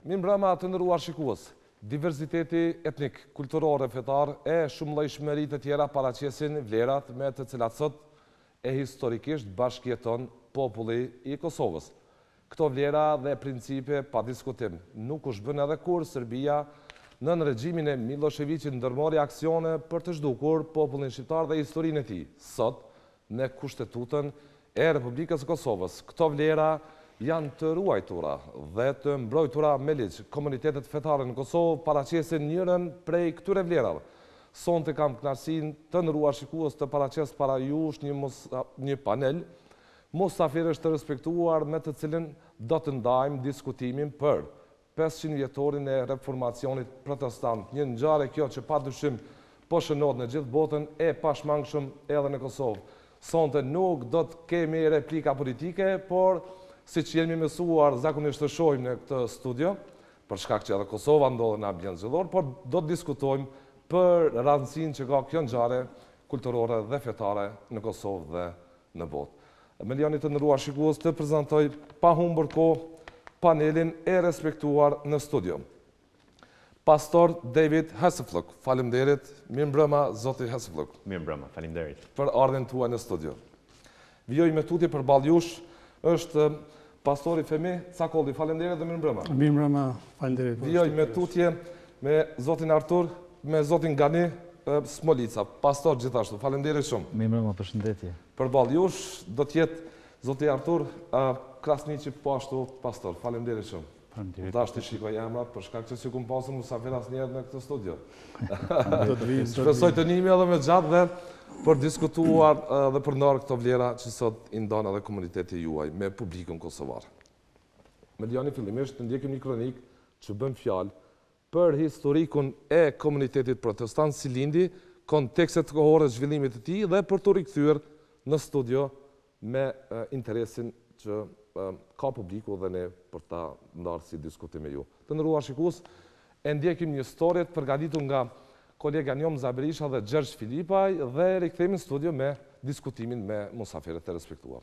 Mirëmbrëma të nderuar shikues. Diversiteti etnik, kulturor e fetar e shumëllojshmëri të tjera paraqesin vlerat me të cilat sot e historikisht bashkëjeton populli i Kosovës. Këto vlera dhe principe pa diskutim nuk u shbën edhe kur Serbia nën regjimin e Miloševićit ndërmori aksione për të zhdukur popullin shqiptar dhe historinë e tij. Sot, në Kushtetutën e Republikës së Kosovës, këto vlera janë të ruajtura dhe të mbrojtura me ligj. Komunitetet fetare në Kosovë paraqesin njërin prej këtyre vlerave. Sonte kam kënaqësinë të nderuar shikues të paraqes para jush një panel musafirësh të respektuar me të cilin do të ndajmë diskutimin për 500 vjetorin e Reformacionit Protestant. Një ngjarje kjo që padyshim po shënohet në gjithë botën e pashmangshëm edhe në Kosovë. Sonte nuk do të kemi replika politike, por si që jemi mësuar zakonisht të shohim në këtë studio, për shkak që edhe Kosova ndodhe në ambient zgjedhor, por do të diskutojmë për rëndësinë që ka kjo ngjarje kulturore dhe fetare në Kosovë dhe në botë. Me lejoni të nderuar shikues të prezantoj pa humbur kohë panelin e respektuar në studio. Pastor David Hosaflook, faleminderit. Mirëmbrëma Zoti Hosaflook. Mirëmbrëma, faleminderit. Për ardhen tuaj në studio. Vjoj me tutje për baljush është pastori Femi Cakolli, faleminderit dhe mirëmbrëma. Mirëmbrëma, faleminderit. Vjoj me tutje me Zotin Artur, me Zotin Gani, Smolica, pastor gjithashtu. Faleminderit shumë. Mirëmbrëma, përshëndetje. Përballë jush do të jetë Zoti Artur, Krasniqi po ashtu pastor. Faleminderit shumë. Faleminderit. Dash të shikoj emrat për shkak që si kum pasur musafir asnjëherë në këtë studio. Do të vinë. Shpresoj të nimi edhe me gjatë dhe për diskutuar dhe për ndarë këto vlera që sot i ndan edhe komuniteti juaj me publikun kosovar. Me lejoni fillimisht të ndjekim një kronik që bën fjalë për historikun e komunitetit protestant si lindi, kontekstet kohore të zhvillimit të tij dhe për të rikthyer në studio me interesin që ka publiku dhe ne për ta ndarë si diskutim me ju. Të nderuar shikues, e ndjekim një story të përgatitur nga kolega njom Berisha dhe Gjergj Filipaj dhe rikthehemi në studio me diskutimin me musafirët e respektuar.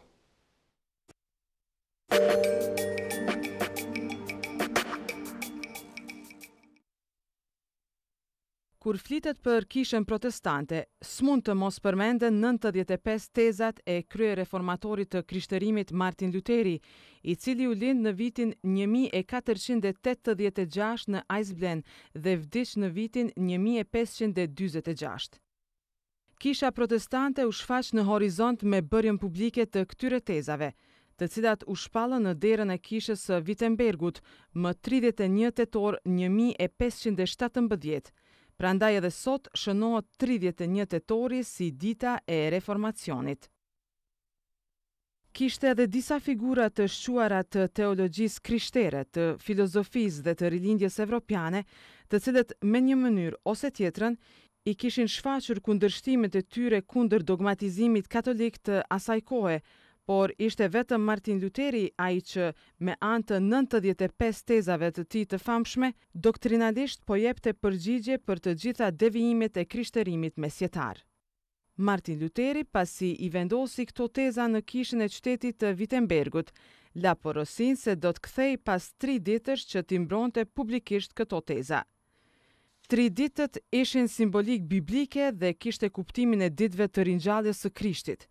Kur flitet për kishën protestante, s'mund të mos përmenden 95 tezat e krye reformatorit të krishtërimit Martin Luteri, i cili u lind në vitin 1486 në Eisblen dhe vdiq në vitin 1546. Kisha protestante u shfaq në horizont me bërjen publike të këtyre tezave, të cilat u shpallën në derën e kishës së Wittenbergut më 31 tetor 1517. Prandaj edhe sot shënohet 31 tetori si dita e Reformacionit. Kishte edhe disa figura të shquara të teologjisë krishtere, të filozofisë dhe të rilindjes evropiane, të cilët me një mënyrë ose tjetrën i kishin shfaqur kundërshtimet e tyre kundër dogmatizimit katolik të asaj kohe, por ishte vetëm Martin Luteri ai që me anë të 95 tezave të tij të famshme, doktrinalisht po jepte përgjigje për të gjitha devijimet e krishtërimit mesjetar. Martin Luteri, pasi i vendosi këto teza në kishën e qytetit të Wittenbergut, la porosin se do të kthej pas 3 ditësh që t'i mbronte publikisht këto teza. 3 ditët ishin simbolik biblike dhe kishte kuptimin e ditëve të ringjalljes së Krishtit.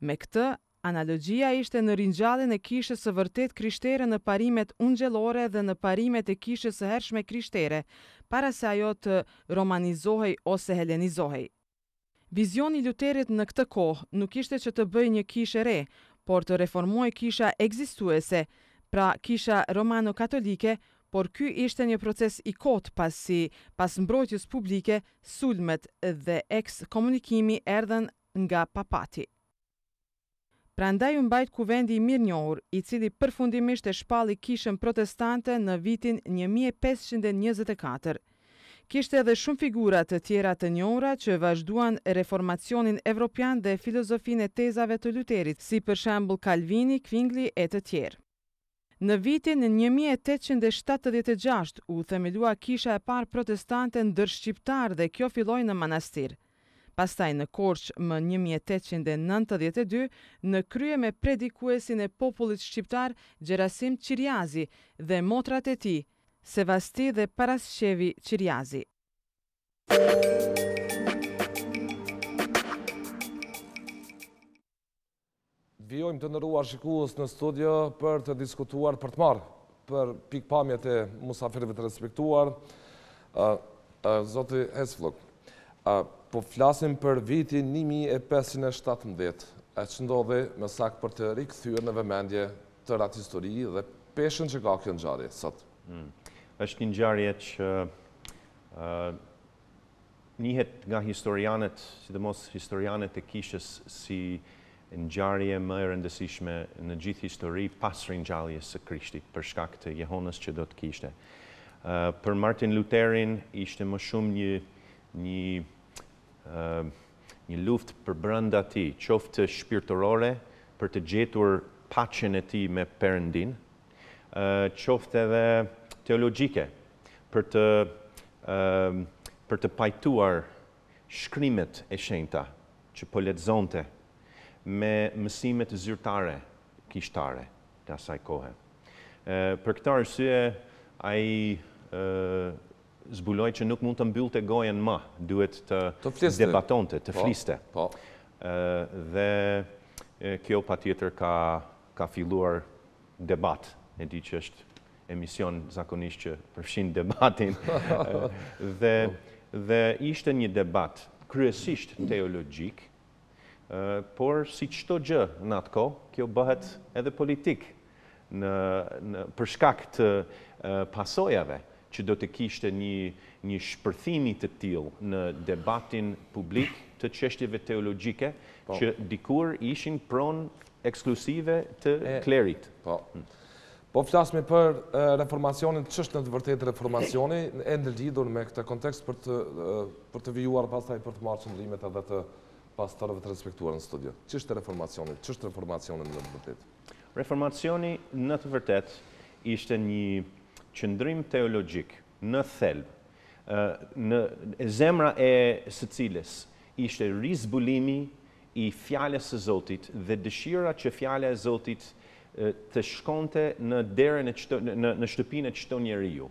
Me këtë, analogjia ishte në ringjalljen e kishës së vërtet krishtere në parimet ungjellore dhe në parimet e kishës së hershme krishtere, para se ajo të romanizohej ose helenizohej. Vizioni i Luterit në këtë kohë nuk ishte që të bëjë një kishë re, por të reformojë kisha ekzistuese, pra kisha romano-katolike, por ky ishte një proces i kotë pasi pas mbrojtjes publike, sulmet dhe ekskomunikimi erdhen nga papati. Prandaj u mbajt kuvendi i mirënjohur, i cili përfundimisht e shpalli kishën protestante në vitin 1524. Kishte edhe shumë figura të tjera të njohura që vazhduan reformacionin evropian dhe filozofinë e tezave të Luterit, si për shembull Calvini, Zwingli e të tjerë. Në vitin 1876 u themelua kisha e parë protestante ndërshqiptar dhe kjo filloi në manastir. Pastaj në Korçë më 1892 në krye me predikuesin e popullit shqiptar Gjerasim Qiriazi dhe motrat e tij, Sevasti dhe Parasqevi Qiriazi. Vjojmë të nderuar shikues në studio për të diskutuar, për të marrë për pikpamjet e musafirëve të respektuar. Zoti Hosaflook, po flasim për vitin 1517, e që ndodhi me saktë për të rikthyer në vëmendje të atë histori dhe peshën që ka kjo ngjarje sot. Është një ngjarje që njihet nga historianët, sidomos historianët e Kishës, si ngjarje më e rëndësishme në gjithë histori pas ringjalljes së Krishtit për shkak të jehonës që do të kishte. Për Martin Lutherin ishte më shumë një luftë për brenda tij, qoftë shpirtërore për të gjetur paqen e tij me Perëndin, qoftë edhe teologjike për të pajtuar shkrimet e shenjta që po lexonte me mësimet zyrtare kishtare të asaj kohe. Për këtë arsye, ai zbuloi që nuk mund të mbyllte gojen më, duhet të debatonte, të fliste. Dhe kjo patjetër ka filluar debat, e di që është emision zakonisht që përfshin debatin, dhe ishte një debat kryesisht teologjik, por si çdo gjë në atë kohë, kjo bëhet edhe politik për shkak të pasojave që do të kishte një shpërthimi të tillë në debatin publik të çështjeve teologjike që dikur ishin pronë ekskluzive të klerit. Po flasme për Reformacionin, ç'është në të vërtetë Reformacioni, e ndërlidhur me këtë kontekst për të vijuar pastaj për të marrë qëndrimet edhe të pastorëve të respektuar në studio. Ç'është Reformacioni? Ç'është Reformacioni në të vërtetë? Reformacioni në të vërtetë ishte një qëndrim teologjik në thelb, në zemra e së cilës ishte rizbulimi i fjalës së Zotit dhe dëshira që fjala e Zotit të shkonte në derën në shtëpinë e çdo njeriu.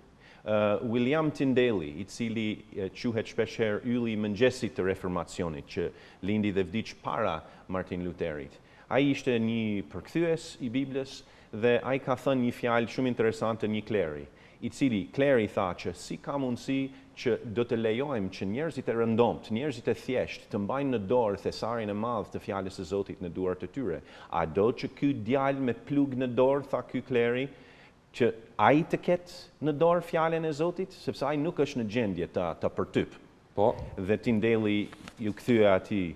William Tyndale, i cili quhet shpeshherë ylli i mëngjesit të Reformacionit, që lindi dhe vdiq para Martin Lutherit. Ai ishte një përkthyes i Biblës dhe ai ka thënë një fjalë shumë interesante një kleri, i cili kleri tha që si ka mundësi që do të lejojmë që njerëzit e rëndomt, njerëzit e thjesht të mbajnë në dorë thesarin e madh të fjalës së Zotit në duart e tyre. A do që ky djalë me plug në dorë, tha ky kleri, që ai të ketë në dorë fjalën e Zotit, sepse ai nuk është në gjendje ta përtyp. Dhe Tyndale ju kthye atij,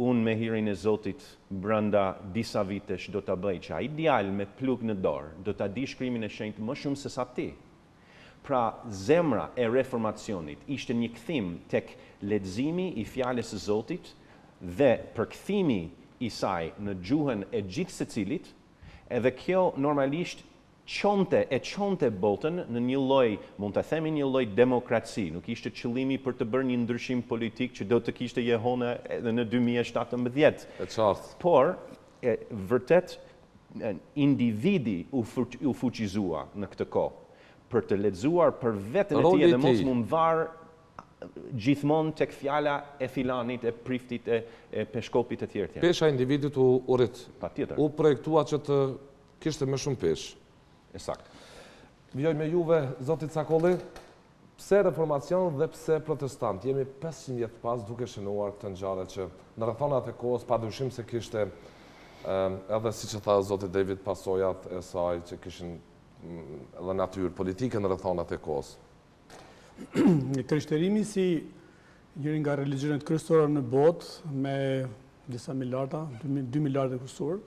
unë me hirin e Zotit brenda disa vitesh do ta bëj që ai djalë me plug në dorë do ta di shkrimin e shenjtë më shumë se sa ti. Pra, zemra e Reformacionit ishte një kthim tek leximi i fjalës së Zotit dhe përkthimi i saj në gjuhën e gjithë secilit, edhe kjo normalisht çonte botën në një lloj, mund ta themi një lloj demokraci, nuk ishte qëllimi për të bërë një ndryshim politik që do të kishte jehona edhe në 2017. E qartë. Por, vërtet, individi u fuqizua në këtë kohë për të lexuar për veten e tij dhe mos mund var gjithmonë tek fjala e filanit, e priftit, e peshkopit e tjerë. Pesha e individit u rrit. Patjetër. U projektua që të kishte më shumë peshë. Esakt. Vjoj me juve, Zoti Cakolli, pse Reformacion dhe pse Protestant? Jemi 500 vjet pas duke shënuar këtë ngjarje që në rrethonat e kohës padyshim se kishte edhe siç e tha Zoti David pasojat e saj që kishin edhe natyrë politike në rrethonat e kohës. Krishterimi si njëri nga religionet kryesore në botë me disa miliarda, 2 miliardë kusur.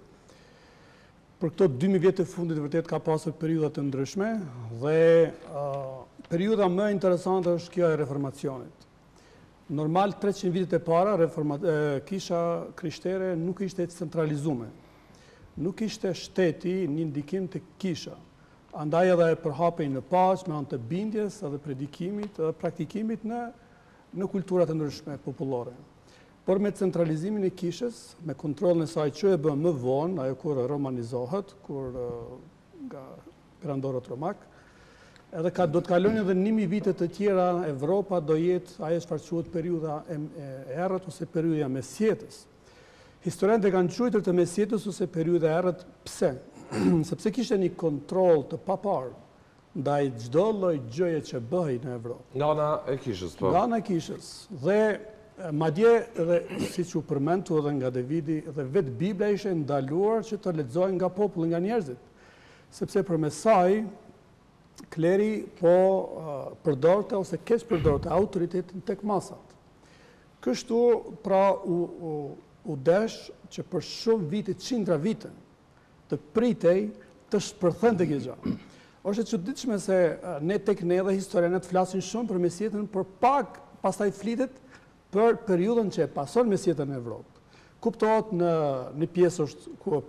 Për këto 2000 vjet të fundit vërtet ka pasur periudha të ndryshme dhe periudha më interesante është kjo e Reformacionit. Normal 300 vitet e para Kisha krishtere nuk ishte centralizuar. Nuk ishte shteti një ndikim të Kisha. Andaj edhe e përhapej në paqë me anë të bindjes edhe predikimit edhe praktikimit në kulturat e ndryshme popullore. Por me centralizimin e Kishës, me kontrollin e saj që e bën më vonë, ajo kur romanizohet, kur nga perandorët romak, Edhe do të kalojnë edhe 1000 vite të tjera, Evropa do jetë ajo çfarë quhet periudha e errët ose periudha e mesjetës. Historianët e kanë quajtur të mesjetës ose periudha e errët pse? Sepse kishte një kontroll të papar ndaj çdo lloj gjëje që bëhej në Evropë. Nga ana e Kishës, po. Nga ana e Kishës. Dhe madje edhe siç u përmendu edhe nga Davidi, dhe vetë Bibla ishte ndaluar që të lexohej nga populli, nga njerëzit. Sepse përmes saj kleri po përdorte ose keq përdorte autoritetin tek masat. Kështu pra u desh që për shumë vite, qindra vite, të pritej të shpërthente kjo gjë. Është e çuditshme se ne tek ne dhe historianët flasin shumë për mesjetën, por pak pastaj flitet për periudhën që e pason mesjetën në Evropë. Kuptohet në një pjesë është ku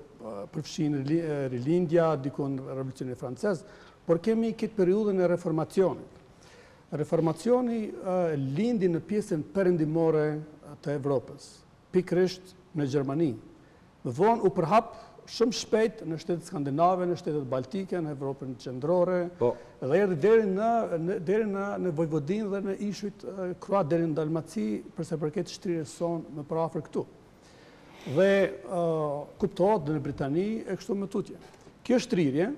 përfshin rilindja, dikun revolucioni francez, por kemi këtë periudhën e Reformacionit. Reformacioni lindi në pjesën perëndimore të Evropës, pikërisht në Gjermani. Më vonë u përhap shumë shpejt në shtetet skandinave, në shtetet baltike, në Evropën qendrore, dhe erdhi deri në Vojvodinë dhe në ishujt kroat deri në Dalmaci, përsa përket shtrirjes sonë më përafër këtu. Dhe kuptohet në Britani e kështu me tutje. Kjo shtrirje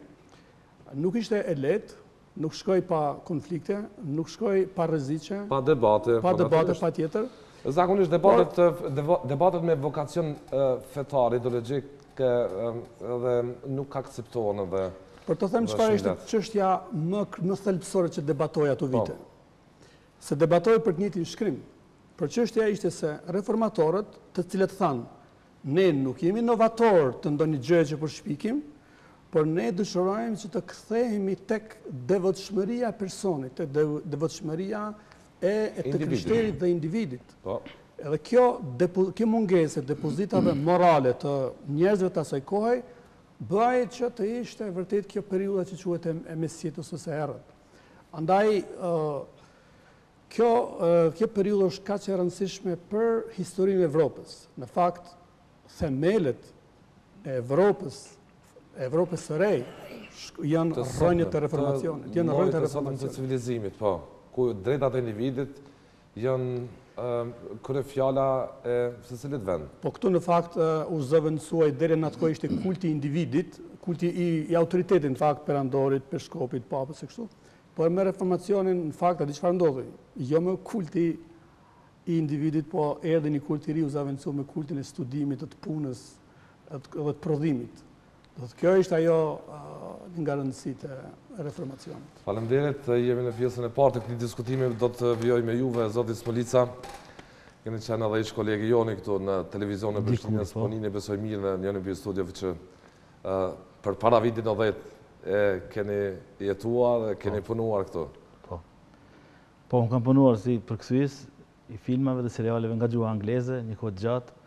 nuk ishte e lehtë, nuk shkoi pa konflikte, nuk shkoi pa rreziqe, pa debate, pa tjetër. Zakonisht debatet me vokacion fetar, ideologjik, edhe nuk akceptohen edhe. Për të them çfarë ishte çështja më thelbësore që debatoi ato vite. Se debatoi për të njëjtin shkrim. Për çështja ishte se reformatorët, të cilët thanë, ne nuk jemi inovator të ndonjë gjëje që përshpikim, por ne dëshirojmë që të kthehemi tek devotshmëria e personit, tek devotshmëria e të krishterit dhe individit. Edhe kjo mungesë e depozitave morale të njerëzve të asaj kohe bëj që të ishte vërtet kjo periudha që quhet e mesjetës ose errët. Andaj kjo periudhë është kaq e rëndësishme për historinë e Evropës. Në fakt, themelet e Evropës së re janë rrënjët e Reformacionit, janë rrënjët e Reformacionit. Të civilizimit, po, ku drejtat e individit janë kryefjala e secilit vend. Po këtu në fakt u zëvendësuaj deri në atë kohë ishte kulti i individit, kulti i autoritetit në fakt perandorit, peshkopit, papës e kështu. Por me Reformacionin në fakt atë çfarë ndodhi? Jo më kulti i individit, po erdhi një kult i ri u zëvendësua me kultin e studimit, të punës dhe të prodhimit. Kjo ishte ajo nga rëndësitë e Reformacionit. Faleminderit, jemi në pjesën e parë të këtij diskutimi, do të vijoj me juve, Zoti Smolica. Keni qenë edhe ish kolegi joni këtu në televizion në Prishtinës, po një besoj mirë dhe një në studiove që për para vitit 90 keni jetuar dhe keni punuar këtu. Po, më kam punuar si përkthyes i filmave dhe serialeve nga gjuha angleze, një kohë gjatë.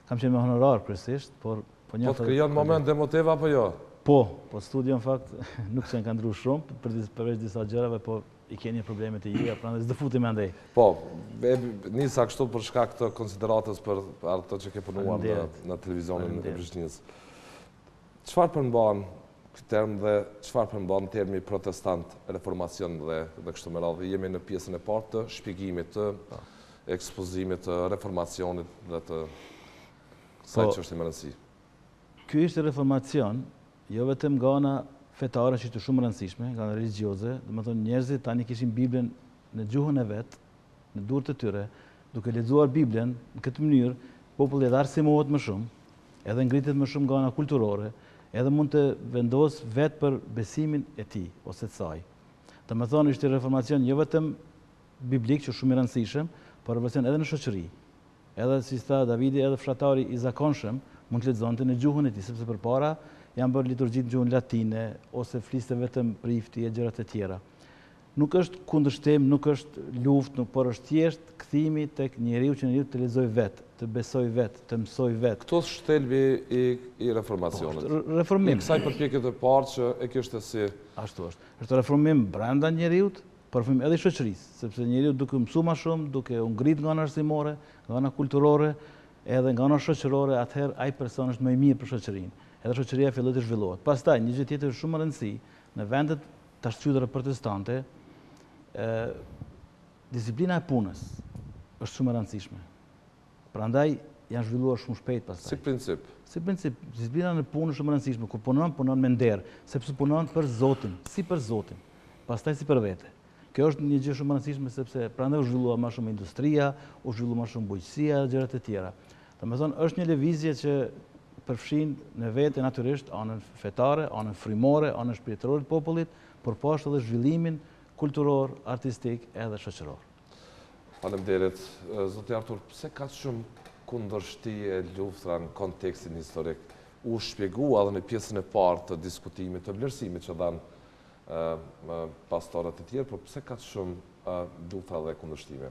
Kam qenë me honorar kryesisht, por po të krijon moment emotiv apo jo? Po studio në fakt nuk që në ka ndru shumë, përveç disa gjërave, po i keni problemet e juja, prandaj s'do futem andej. Po, nisa kështu për shkak të konsideratës për ato që ke punuar në televizionin e Prishtinës. Çfarë përmban këtë term dhe çfarë përmban termi Protestant, Reformacion dhe kështu me radhë? Jemi në pjesën e parë të shpjegimit të ekspozimit të Reformacionit dhe të kësaj çështje më rëndësi. Ky ishte Reformacion, jo vetëm nga ana fetare që ishte shumë rëndësishme, nga ana religjioze, domethënë njerëzit tani kishin Biblën në gjuhën e vet, në durët e tyre, duke lexuar Biblën në këtë mënyrë, populli edhe arsimohet më shumë, edhe ngritet më shumë nga ana kulturore, edhe mund të vendos vetë për besimin e tij ose të saj. Domethënë ishte Reformacion jo vetëm biblik, që shumë i rëndësishëm, por Reformacion edhe në shoqëri. Edhe si tha Davidi, edhe fshatari i zakonshëm mund të lexonte në gjuhën e tij, sepse përpara janë bërë liturgji në gjuhën latine ose fliste vetëm prifti e gjërat e tjera. Nuk është kundërshtim, nuk është luftë, por është thjesht kthimi tek njeriu që njeriu të lexojë vetë, të besojë vetë, të mësojë vetë. Kto është shtelbi i reformacionit? Reformim. Kësaj përpjekje të parë që e kishte si ashtu është. Është reformim brenda njeriu, por reformim edhe i shoqërisë, sepse njeriu duke mësuar më shumë, duke u ngrit nga ana arsimore, nga ana kulturore, edhe nga ana shoqërore, atëherë ai person është më i mirë për shoqërinë. Edhe shoqëria filloi të zhvillohet. Pastaj një gjë tjetër shumë e rëndësishme, në vendet të shqytëra protestante, disiplina e punës është shumë e rëndësishme. Prandaj janë zhvilluar shumë shpejt pastaj. Si princip. Si princip, disiplina në punë është shumë e rëndësishme. Kur punon me nder, sepse punon për Zotin, si për Zotin, pastaj si për vete. Kjo është një gjë shumë e rëndësishme sepse prandaj u zhvillua më shumë industria, u zhvillua më shumë bujqësia, gjërat e tjera. Domethënë është një lëvizje që përfshin në vete natyrisht anën fetare, anën frymore, anën shpirtërore të popullit, por poshtë edhe zhvillimin kulturor, artistik edhe shoqëror. Faleminderit, zoti Artur, pse ka shumë kundërshtie luftra në kontekstin historik? U shpjegua edhe në pjesën e parë të diskutimit të vlerësimit që dhanë pastorët e tjerë, por pse ka shumë luftra dhe kundërshtime?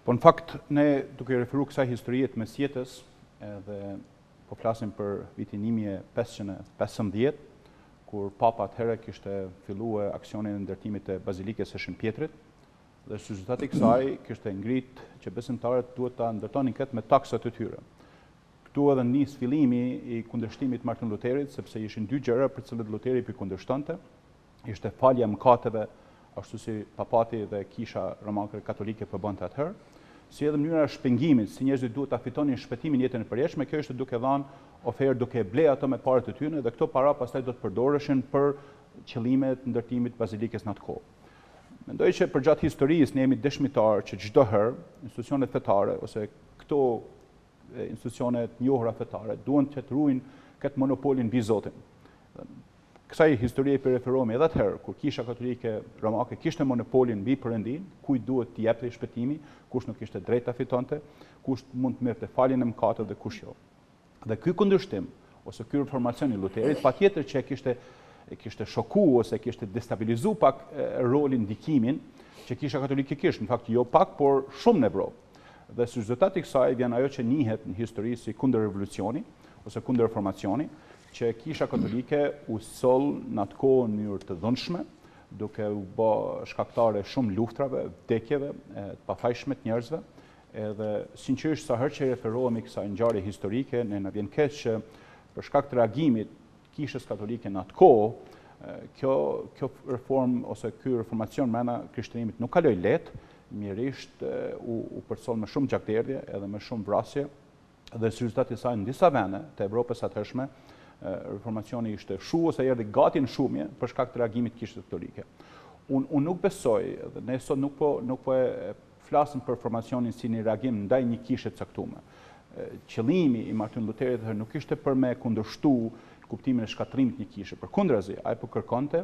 Po në fakt, ne duke referu kësaj historie të mesjetës, edhe po flasim për vitin 1515, kur papa atëherë kishte filluar aksionin e ndërtimit të bazilikës së Shënpjetrit, dhe si rezultati i kësaj kishte ngrit që besimtarët duhet ta ndërtonin këtë me taksat e tyre. Këtu edhe nis fillimi i kundërshtimit Martin Luterit, sepse ishin dy gjëra për cilët Luteri i kundërshtonte, ishte falja e mëkateve, ashtu si papati dhe Kisha romake katolike po bënte atëherë, si edhe mënyra e shpengimit, si njerëzit duhet ta fitonin shpëtimin jetën e përjetshme, kjo ishte duke dhënë ofertë, duke ble ato me parët e tyre, dhe këto para pastaj do të përdoreshin për qëllimet të ndërtimit bazilikës në atë kohë. Mendoj që përgjatë historisë ne jemi dëshmitar që çdo herë institucionet fetare ose këto institucionet njohura fetare duhen të ruajnë këtë monopolin mbi Zotin. Kësaj historie për referohemi edhe atëherë, kur Kisha katolike romake kishte monopolin mbi Perëndin, kujt duhet t'i jepte shpëtimi, kush nuk kishte drejt ta fitonte, kush mund të merrte faljen e mëkateve dhe kush jo. Dhe ky kundërshtim ose ky reformacion i Luterit patjetër që kishte shoku ose kishte destabilizu pak rolin, ndikimin që Kisha katolike kishte, në fakt jo pak, por shumë në Evropë. Dhe si rezultat i kësaj vjen ajo që njihet në histori si kundërrevolucioni ose kundërreformacioni, që Kisha katolike u soll në atë kohë në mënyrë të dhunshme, duke u bë shkaktare shumë luftrave, vdekjeve, të pafajshme të njerëzve, edhe sinqerisht sa herë që referohemi kësaj ngjarje historike, ne na vjen keq që për shkak të reagimit Kishës katolike në atë kohë, kjo reformë ose ky reformacion brenda krishterimit nuk kaloi lehtë, mjerisht u përsoll me shumë gjakderdhje edhe me shumë vrasje, dhe si rezultat i saj në disa vende të Evropës atëhershme, reformacioni ishte ose erdhi gati në shumje për shkak të reagimit të Kishës katolike. Unë nuk besoj, dhe ne sot nuk po e flasim për reformacionin si një reagim ndaj një kishe të caktuar. Qëllimi i Martin Luterit nuk ishte për me kundërshtu kuptimin e shkatrimit një kishe. Përkundrazi, ai po kërkonte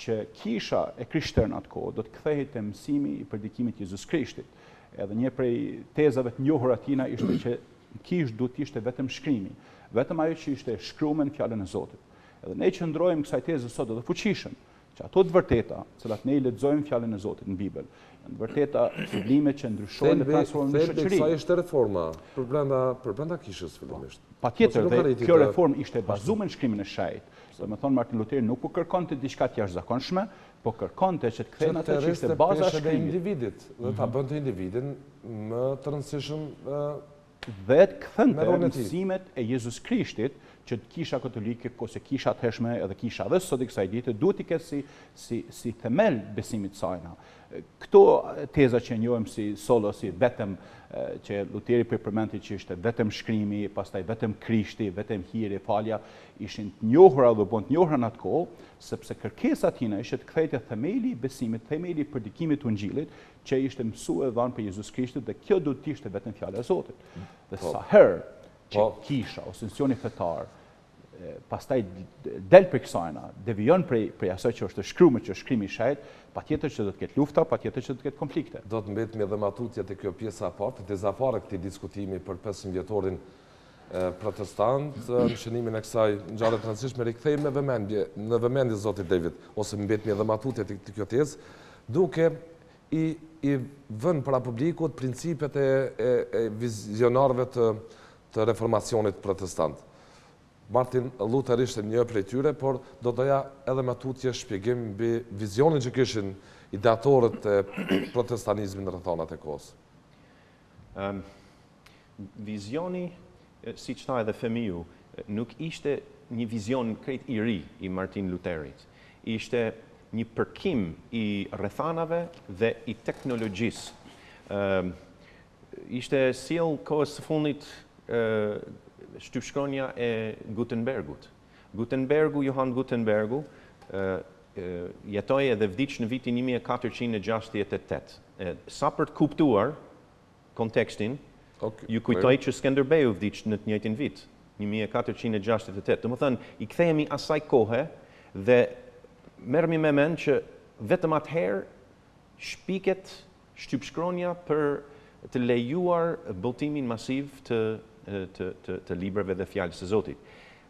që Kisha e krishterë në atë kohë do të kthehej te mësimi i predikimit të Jezus Krishtit. Edhe një prej tezave të njohura tina ishte që kish duhet të ishte vetëm shkrimi, vetëm ajo që ishte shkruar në fjalën e Zotit. Edhe ne qëndrojmë kësaj teze sot edhe fuqishëm, që ato të vërteta, cilat ne i lexojmë fjalën e Zotit në Bibël, janë vërteta sublime që ndryshojnë dhe transformojnë në shoqëri. Sa ishte reforma për brenda Kishës fillimisht. Patjetër, dhe kjo reformë ishte bazuar në shkrimin e shejt. Domethënë Martin Luteri nuk po kërkonte diçka të jashtëzakonshme, po kërkonte që të kthehen atë që ishte baza e shkrimit të individit, dhe ta bënte individin më të rëndësishëm dhe të kthente mësimet e Jezus Krishtit që Kisha katolike ose Kisha atëhershme edhe Kisha dhe sot i kësaj dite duhet të ketë si themel besimit sajna. Këto teza që njohim si solo, si vetëm që Luteri përmendti që ishte vetëm shkrimi, pastaj vetëm Krishti, vetëm hiri, falja, ishin të njohura dhe bën të njohura në atë kohë, sepse kërkesa tina ishte të kthehej themeli i besimit, themeli i predikimit të Ungjillit, që ishte mësuar dhe dhënë për Jezus Krishtin, dhe kjo duhet të ishte vetëm fjala e Zotit. Dhe sa herë që Kisha ose institucioni fetar pastaj del për kësajna, devijon prej asaj që është shkruar, që është shkrimi i shejt, patjetër që do të ketë lufta, patjetër që do të ketë konflikte. Do të mbetemi edhe matutja te kjo pjesa e parë, teza e parë këtij diskutimi për 5 vjetorin protestant, në shenimin e kësaj ngjarje të rëndësishme, rikthehemi në vëmendje Zotit David, ose mbetemi edhe matutja te kjo tezë, duke i vënë para publikut principet e vizionarëve të reformacionit protestant. Martin Luther ishte një prej tyre, por do doja edhe me tutje shpjegim mbi vizionin që kishin ideatorët e protestanizmit në rrethonat e kohës. Vizioni, si që tha edhe Femiu, nuk ishte një vizion krejt i ri i Martin Luterit. ishte një përkim i rrethanave dhe i teknologjisë. Ishte sjell kohës së fundit shtypshkronja e Gutenbergut. Johann Gutenbergu jetoi edhe vdiq në vitin 1468. Sa për të kuptuar kontekstin, ju kujtoj që Skënderbeu vdiq në të njëjtin vit, 1468. Domethënë, i kthehemi asaj kohe dhe merremi me mend që vetëm atëherë shpiket shtypshkronja për të lejuar botimin masiv të librave dhe fjalës së Zotit.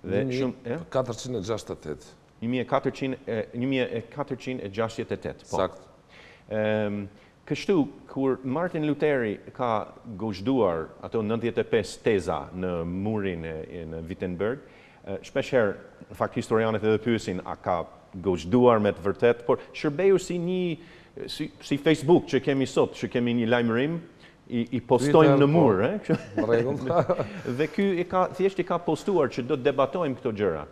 Dhe 1468. 1468, po. Sakt. Kështu, kur Martin Lutheri ka gozhduar ato 95 teza në murin në Wittenberg, shpeshherë, në fakt, historianët edhe pyesin, a ka gozhduar me të vërtet, por shërbeu si Facebook që kemi sot, që kemi një lajmërim, i postojmë në mur. Dhe ky thjesht i ka postuar që do të debatojmë këto gjëra.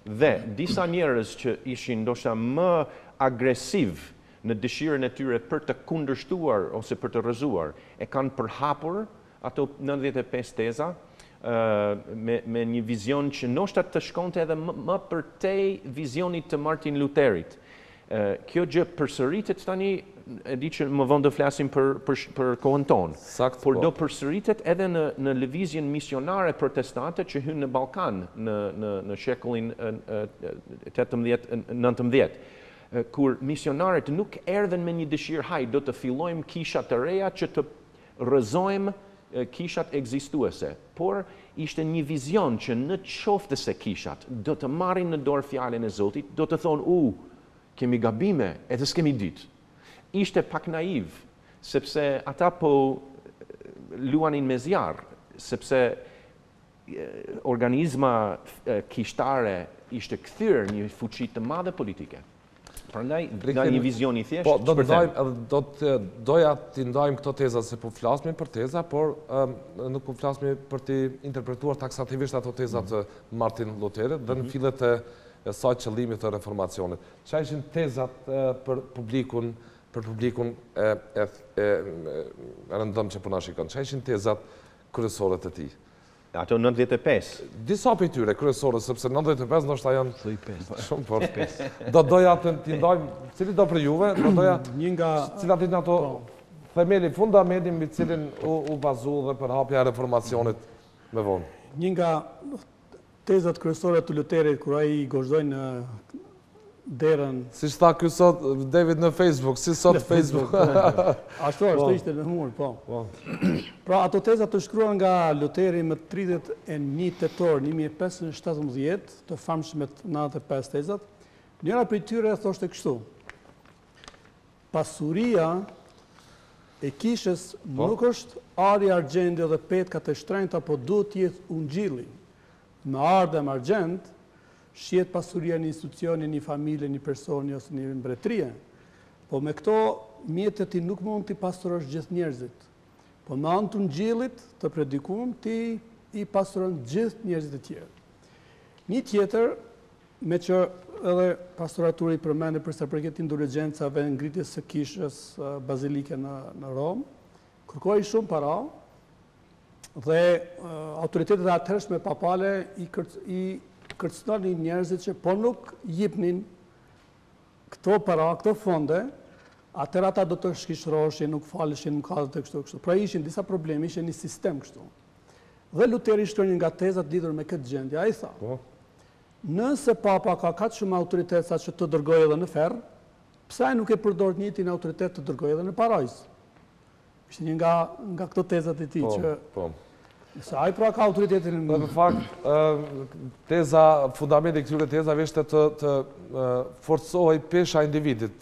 Dhe disa njerëz që ishin ndoshta më agresiv në dëshirën e tyre për të kundërshtuar ose për të rrëzuar, e kanë përhapur ato 95 teza me një vizion që ndoshta të shkonte edhe më përtej vizionit të Martin Lutherit. Kjo gjë përsëritet tani, e di që më vonë do flasim për kohën tonë, por do përsëritet edhe në lëvizjen misionare protestante që hyn në Ballkan në shekullin 18-19, kur misionarët nuk erdhen me një dëshirë, haj, do të fillojmë kisha të reja që të rrëzojmë kishat ekzistuese, por ishte një vizion që në qoftë se kishat do të marrin në dorë fjalën e Zotit, do të thonë, kemi gabime, edhe s'kemi ditë. Ishte pak naiv, sepse ata po luanin me zjarr, sepse organizma kishtare ishte kthyer një fuqi të madhe politike. Prandaj nga një vizion i thjeshtë. Doja t'i ndajmë këto teza se po flasmi për teza, por nuk po flasmi për t'i interpretuar taksativisht ato teza të Martin Lutherit dhe në fillet e saj qëllimit të Reformacionit. Qa ishin tezat për publikun e rëndëm që përna shikon? Qa ishin tezat kryesore të ti? Ato 95? Disa për tyre kryesore, sepse 95 nështë janë shumë për 5. Do doja të t'i ndajmë, cili do për juve, do doja cilat i në ato themeli fundamentin me cilin u bazu dhe për hapja e Reformacionit me vonë. Një nga tezat kryesore të Lutherit, kur ai gozhdojnë në derën... Si shta ky sot, David, në Facebook, si sot Facebook. Ashtu ishte në humor, po. Pra, ato tezat të shkruan nga Lutheri më 31 tetor 1517, të famshmet 95 tezat. Njëra për tyre thoshte kështu: pasuria e kishës nuk është ari, argjendi dhe petkat e shtrenjta, po duhet të jetë ungjilli. Me arë dhe me argjend, shihet pasuria një institucioni, një familje, një personi ose një mbretërie. Po me këto mjetet ti nuk mund t'i pasurosh gjithë njerëzit. Po me anë të ungjillit të predikum ti i pasuron gjithë njerëzit e tjerë. Një tjetër, me që edhe pastoratura i përmende përsa përket indulgjencave, ngritjes së kishës bazilike në Rom, kërkoi shumë para, dhe autoritetet e atëhershme papale i kërcënonin njerëzit që po nuk jepnin këto para, këto fonde, atëherë ata do të shkishëroshin, nuk faleshin mëkatet e kështu. Pra ishin disa probleme, ishin një sistem kështu. Dhe Lutheri shkruan nga tezat lidhur me këtë gjendje. Ai tha: nëse papa ka kaq shumë autoritet sa që të dërgojë edhe në ferr, pse ai nuk e përdor të njëjtin autoritet të dërgojë edhe në parajs? Ishte një nga këto tezat e tij që se ai pra ka autoritetin. Në fakt, teza, fundamenti këtyre tezave ishte të forcohej pesha individit,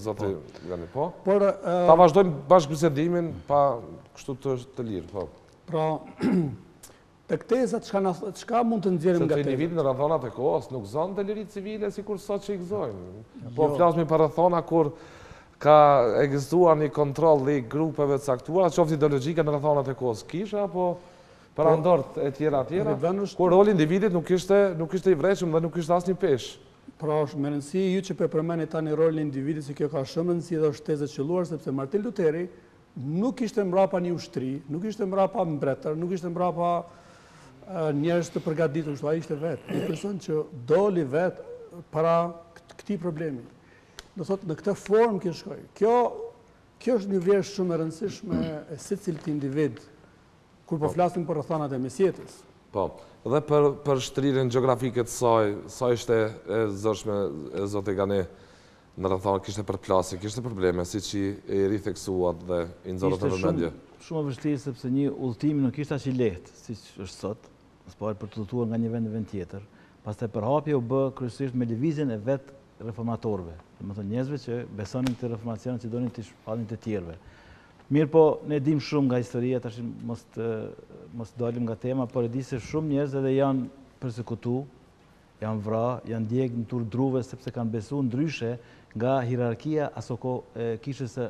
zoti Gani, po? Ta vazhdojmë bashkëbisedimin pa kështu të lirë, po. Pra, tek tezat çka mund të nxjerrim nga tezat? Se individi në rrethonat e kohës nuk zonë të lirit civile sikur sot që i gëzojnë. Po flasmi për rrethona kur ka ekzistuar një kontroll i grupeve të caktuara, qoftë ideologjike në rrethonat e kohës Kisha, apo parandort e tjera, kur roli individit nuk ishte i vërejshëm dhe nuk ishte asnjë peshë. Pra është me rëndësi ju që përmeni tani rolin e individit, si kjo ka shumë rëndësi dhe është tezë qelluar, sepse Martin Luteri nuk ishte mbrapa një ushtri, nuk ishte mbrapa mbretër, nuk ishte mbrapa njerëz të përgatitur, kështu ai ishte vetë, një person që doli vetë para këtij problemi. Do thotë në këtë formë që shkoi. Kjo është një vlerë shumë e rëndësishme e secilit individ kur po flasim për rrethanat e mesjetës. Po, dhe për shtrirjen gjeografike të saj, sa ishte e zëshme e Zotit Gani në rrethanat, kishte përplasje, kishte probleme, siç i ritheksuat dhe i nxorët në vëmendje. Shumë e vështirë sepse një udhëtim nuk ishte aq i lehtë siç është sot, për të udhëtuar nga një vend në vend tjetër. Pastaj përhapja u bë kryesisht me lëvizjen e vet reformatorëve, domethënë njerëzve që besonin te reformacioni, që donin të shpallin të tjerëve. Mirë po, ne dim shumë nga historia, tash mos dalim nga tema, por e di se shumë njerëz edhe janë përsekutu, janë vrarë, janë djegë në tur druve sepse kanë besuar ndryshe nga hierarkia kishës së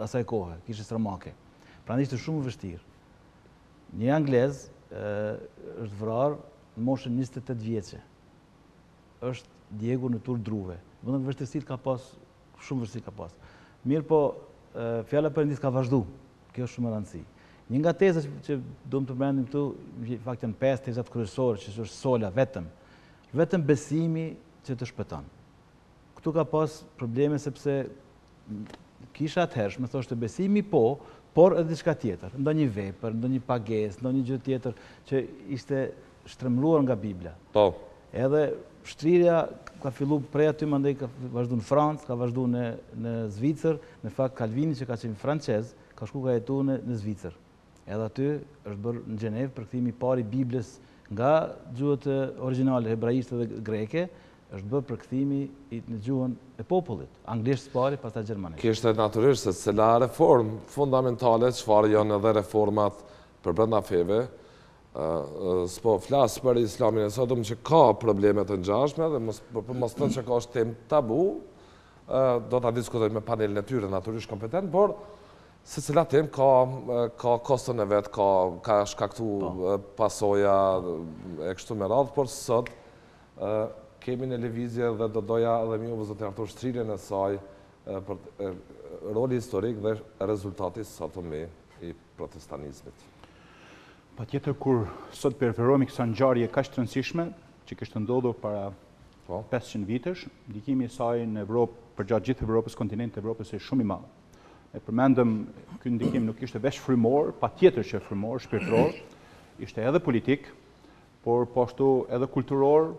asaj kohe, kishës romake. Prandaj ishte shumë vështirë. Një anglez është vrarë në moshën 28 vjeçe. Është djegur në tur druve. Vëndën vështirësitë ka pas, shumë vështirësi ka pas. Mirë po, fjala Perëndis ka vazhdu. Kjo është shumë e rëndësishme. Një nga tezat që do të përmendim këtu, në fakt janë 5 tezat kryesore, që është sola vetëm besimi që të shpëton. Këtu ka pas probleme sepse kisha atëhershme thoshte besimi po, por edhe diçka tjetër, ndonjë vepër, ndonjë pagesë, ndonjë gjë tjetër që ishte shtrembluar nga Bibla. Po. Edhe shtrirja ka filluar prej aty, mandej ka vazhduar në Francë, ka vazhduar në Zvicër, në fakt Calvini që ka qenë francez, ka shkuar ka jetuar në Zvicër. Edhe aty është bërë në Gjenevë përkthimi i parë i Biblës nga gjuhët origjinale hebraishte dhe greke, është bërë përkthimi në gjuhën e popullit, anglisht së pari, pastaj gjermanisht. Kishte natyrisht se cila reformë fundamentale, çfarë janë edhe reformat për brenda feve, s'po flas për islamin e sotëm që ka probleme të ngjashme dhe mos thonë që ka është temë tabu, do ta diskutojmë me panelin e tyre natyrisht kompetent, por secila temë ka kostën e vet, ka shkaktuar pasoja e kështu me radhë, por sot kemi në lëvizje dhe do doja edhe mi Zotit Artur shtrirjen e saj për roli historik dhe rezultati sotëmi i protestanizmit. Patjetër kur sot përferohemi kësa ngjarje kaq të rëndësishme që kishte ndodhur para 500 vitesh, ndikimi i saj në Evropë, përgjatë gjithë Evropës, kontinentit Evropës është shumë i madh. E përmendëm, ky ndikim nuk ishte vetëm frymor, patjetër që frymor, shpirtëror, ishte edhe politik, por po ashtu edhe kulturor.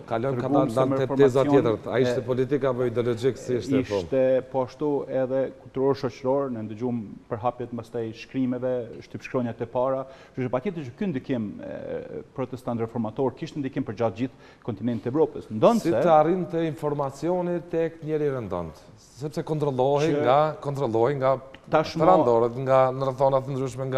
Kalon ka dalë te teza tjetër. A ishte politik apo ideologjik si ishte po? Ishte po ashtu edhe kulturor shoqëror, ne ndëgjum përhapjet pastaj shkrimeve, shtypshkronjat e para. Kështu që patjetër që ky ndikim protestant reformator kishte ndikim për gjatë gjithë kontinentit Evropës. Si të arrinte informacioni tek njeri rëndont, sepse kontrollohej nga perandorët, nga në rrethana të ndryshme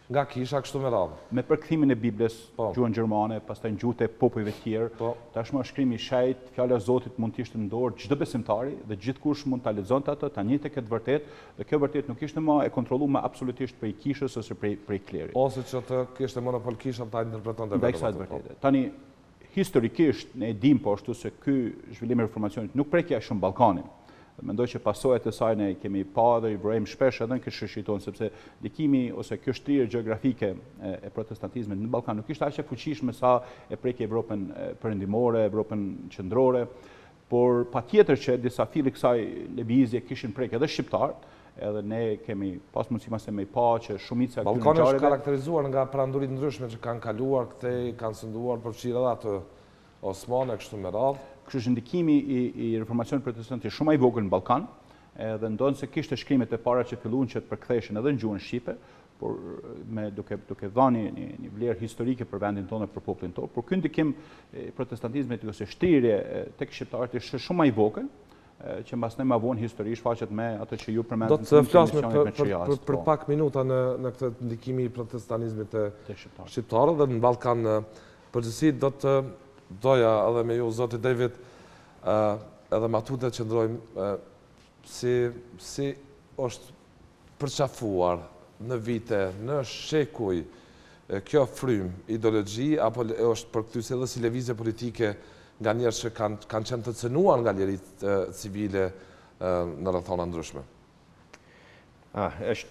nga kisha kështu me radhë. Me përkthimin e Biblës, gjuhën gjermane, pastaj në gjuhët e popujve të tjerë, tashmë shkrimi i shejt, fjala e Zotit mund të ishte në dorë çdo besimtari dhe gjithkush mund ta lexonte atë, ta njihte këtë vërtet, dhe kjo vërtet nuk ishte më e kontrolluar absolutisht prej kishës ose prej klerit. Ose që të kishte monopol kisha ta interpretonte vetë. Tani historikisht ne e dim po ashtu se ky zhvillim i reformacionit nuk prekja shumë Ballkanin. Mendoj që pasojat e saj ne kemi pa dhe i vrojmë shpesh edhe në këtë shoqëri tonë, sepse ndikimi ose kjo shtrirje gjeografike e protestantizmit në Ballkan nuk ishte aq e fuqishme sa e preki Evropën perëndimore, Evropën qendrore, por patjetër që disa fillë kësaj lëvizje kishin prek edhe shqiptarët, edhe ne kemi pas mundësi mëse me i pa që shumica këtyre ngjarjeve. Ballkani është karakterizuar nga prandurit ndryshme që kanë kaluar këtej, kanë sunduar përfshirë edhe atë Osmane kështu me radhë. Kështu që ndikimi i Reformacionit Protestant është shumë i vogël në Ballkan, edhe ndonë se kishte shkrimet e para që filluan që të përktheheshin edhe në gjuhën shqipe, por duke dhënë një vlerë historike për vendin tonë dhe për popullin tonë. Por ky ndikim i protestantizmit ose shtirje tek shqiptarët është shumë i vogël, që mbas ne ma vonë histori shfaqet me atë që ju përmendën. Do të flasim për pak minuta në këtë ndikimi i protestanizmit të shqiptarëve dhe në Ballkan përgjithësi do të doja edhe me ju, Zoti David, edhe matute që ndrojmë si është përqafuar në vite, në shekuj, kjo frym, ideologji, apo është përkthyer edhe si lëvizje politike nga njerëz që kanë qenë të cënuar nga lirit civile në rrethona ndryshme? Është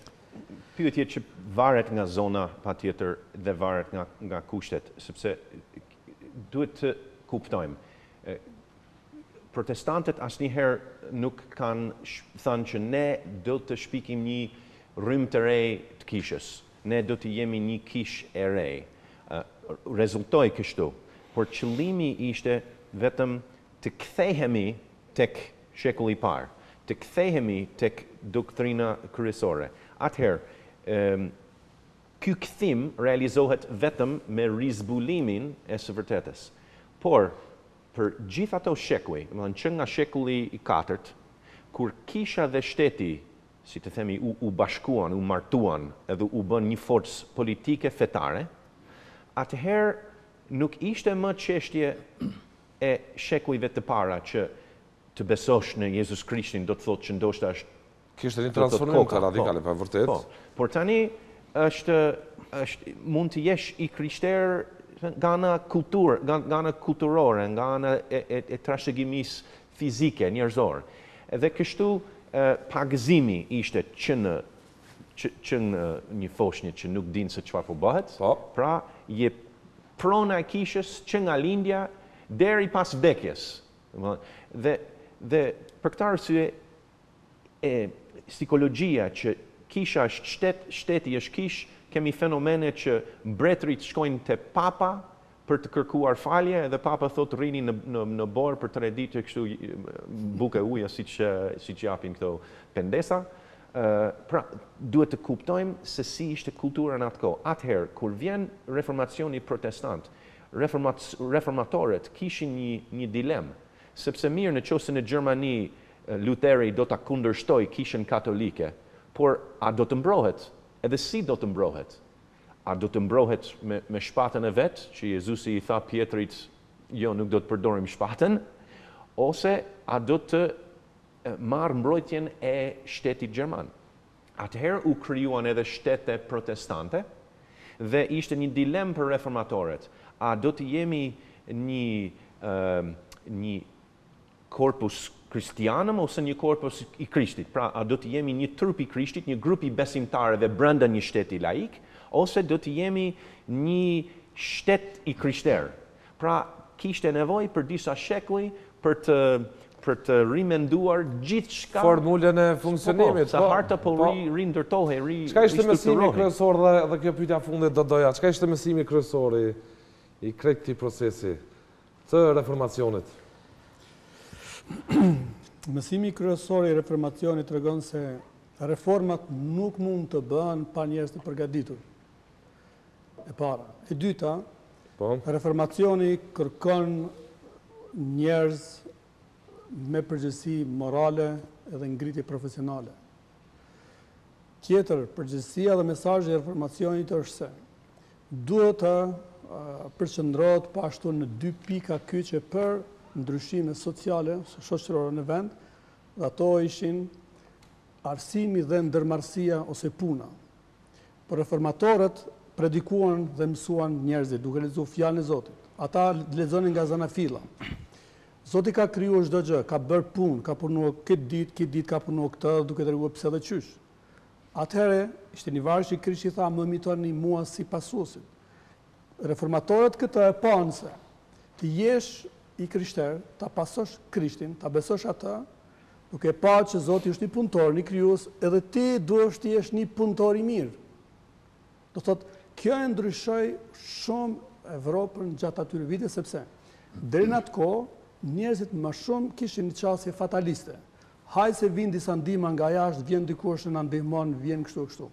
pyetje që varet nga zona patjetër dhe varet nga kushtet, sepse duhet të kuptojmë. Protestantët asnjëherë nuk kanë thënë që ne do të shpikim një rrymë të re të kishës. Ne do të jemi një kishë e re. Rezultoi kështu, por qëllimi ishte vetëm të kthehemi tek shekulli i parë, të kthehemi tek doktrina kryesore. Atëherë, ky kthim realizohet vetëm me rizbulimin e së vërtetës. Por, për gjithë ato shekuj, që nga shekulli i 4, kur kisha dhe shteti, si të themi, u bashkuan, u martuan, edhe u bën një forcë politike fetare, atëherë nuk ishte më çështje e shekujve të para që të besosh në Jezus Krishtin do të thotë që ndoshta është kishte një transformim të radikale, pa vërtet. Por tani mund të jesh i krishter nga ana kulturore, nga ana e trashëgimisë fizike, njerëzore. Edhe kështu pagëzimi ishte që në një foshnjë që nuk dinë se çfarë po bëhet, pra je prona e kishës që nga lindja deri pas vdekjes. Dhe për këtë arsye psikologjia që kisha është shtet, shteti është kish, kemi fenomene që mbretërit shkojnë te papa për të kërkuar falje, edhe papa thotë rini në borë për 3 ditë kështu buke uja siç japin këto pendesa. Pra, duhet të kuptojmë se si ishte kultura në atë kohë. Atëherë, kur vjen Reformacioni protestant, reformatorët kishin një dilemë, sepse mirë në qoftë se në Gjermani Luteri do ta kundërshtoj kishën katolike, por a do të mbrohet? Edhe si do të mbrohet? A do të mbrohet me shpatën e vet, që Jezusi i tha Pjetrit, jo, nuk do të përdorim shpatën, ose a do të marrë mbrojtjen e shtetit gjerman? Atëherë u krijuan edhe shtete protestante dhe ishte një dilemë për reformatorët. A do të jemi një korpus kristianëm ose një korpus i Krishtit? Pra, a do të jemi një trup i Krishtit, një grup i besimtarëve brenda një shteti laik, ose do të jemi një shtet i krishterë? Pra, kishte nevojë për disa shekuj për të rimenduar gjithçka. Formulën e funksionimit. Sa harta po rindërtohej, çka ishte mësimi kryesor dhe kjo pyetja fundit do doja. Çka ishte mësimi kryesor i krejt këtij procesi të reformacionit? Mësimi kryesor i reformacionit tregon se reformat nuk mund të bëhen pa njerëz të përgatitur. E para. E dyta, reformacioni kërkon njerëz me përgjegjësi morale edhe ngritje profesionale. Tjetër, përgjegjësia dhe mesazhi i reformacionit është se duhet të përqendrohet pashtu në 2 pika kyçe për ndryshime sociale, shoqërore në vend, dhe ato ishin arsimi dhe ndërmarrësia ose puna. Por reformatorët predikuan dhe mësuan njerëzit duke lexuar fjalën e Zotit. Ata lexonin nga zanafilla. Zoti ka krijuar çdo gjë, ka bërë punë, ka punuar këtë ditë ka punuar këtë, duke treguar pse dhe çysh. Atëherë ishte një vargje i Krishtit tha, më imitoni mua si pasuesit. Reformatorët këtë e panë se të jesh i krishter, ta pasosh Krishtin, ta besosh atë, duke pa që Zoti është një punëtor, një krijues, edhe ti duhesh të jesh një punëtor i mirë. Do thotë, kjo e ndryshoi shumë Evropën gjatë atyre viteve, sepse deri në atë kohë njerëzit më shumë kishin një qasje fataliste. Hajde se vin disa ndihma nga jashtë, vjen dikush që na ndihmon, vjen kështu.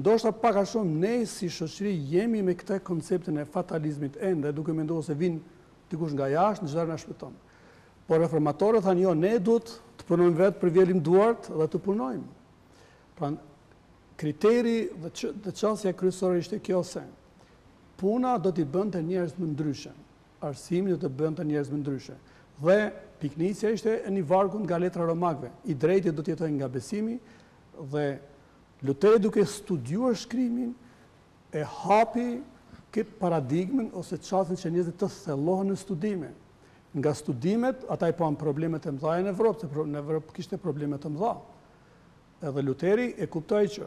Ndoshta pak a shumë ne si shoqëri jemi me këtë konceptin e fatalizmit ende, duke menduar se vin dikush nga jashtë, çfarë na shpëton. Por reformatorët thanë jo, ne duhet të punojmë vetë për vjelim duart dhe të punojmë. Pra, kriteri dhe çësia kryesore ishte kjo se puna do t'i bënte njerëz më ndryshe. Arsimi do të bënte njerëz më ndryshe. Dhe piknisja ishte e një vargu nga letra romakëve. I drejti do të jetojë nga besimi dhe Luteri duke studiuar shkrimin e hapi këtë paradigmën ose çastin që njerëzit të thellohen në studime. Nga studimet, ata i panë problemet e mëdha në Evropë, se në Evropë kishte problemet e mëdha. Edhe Luteri e kuptoi që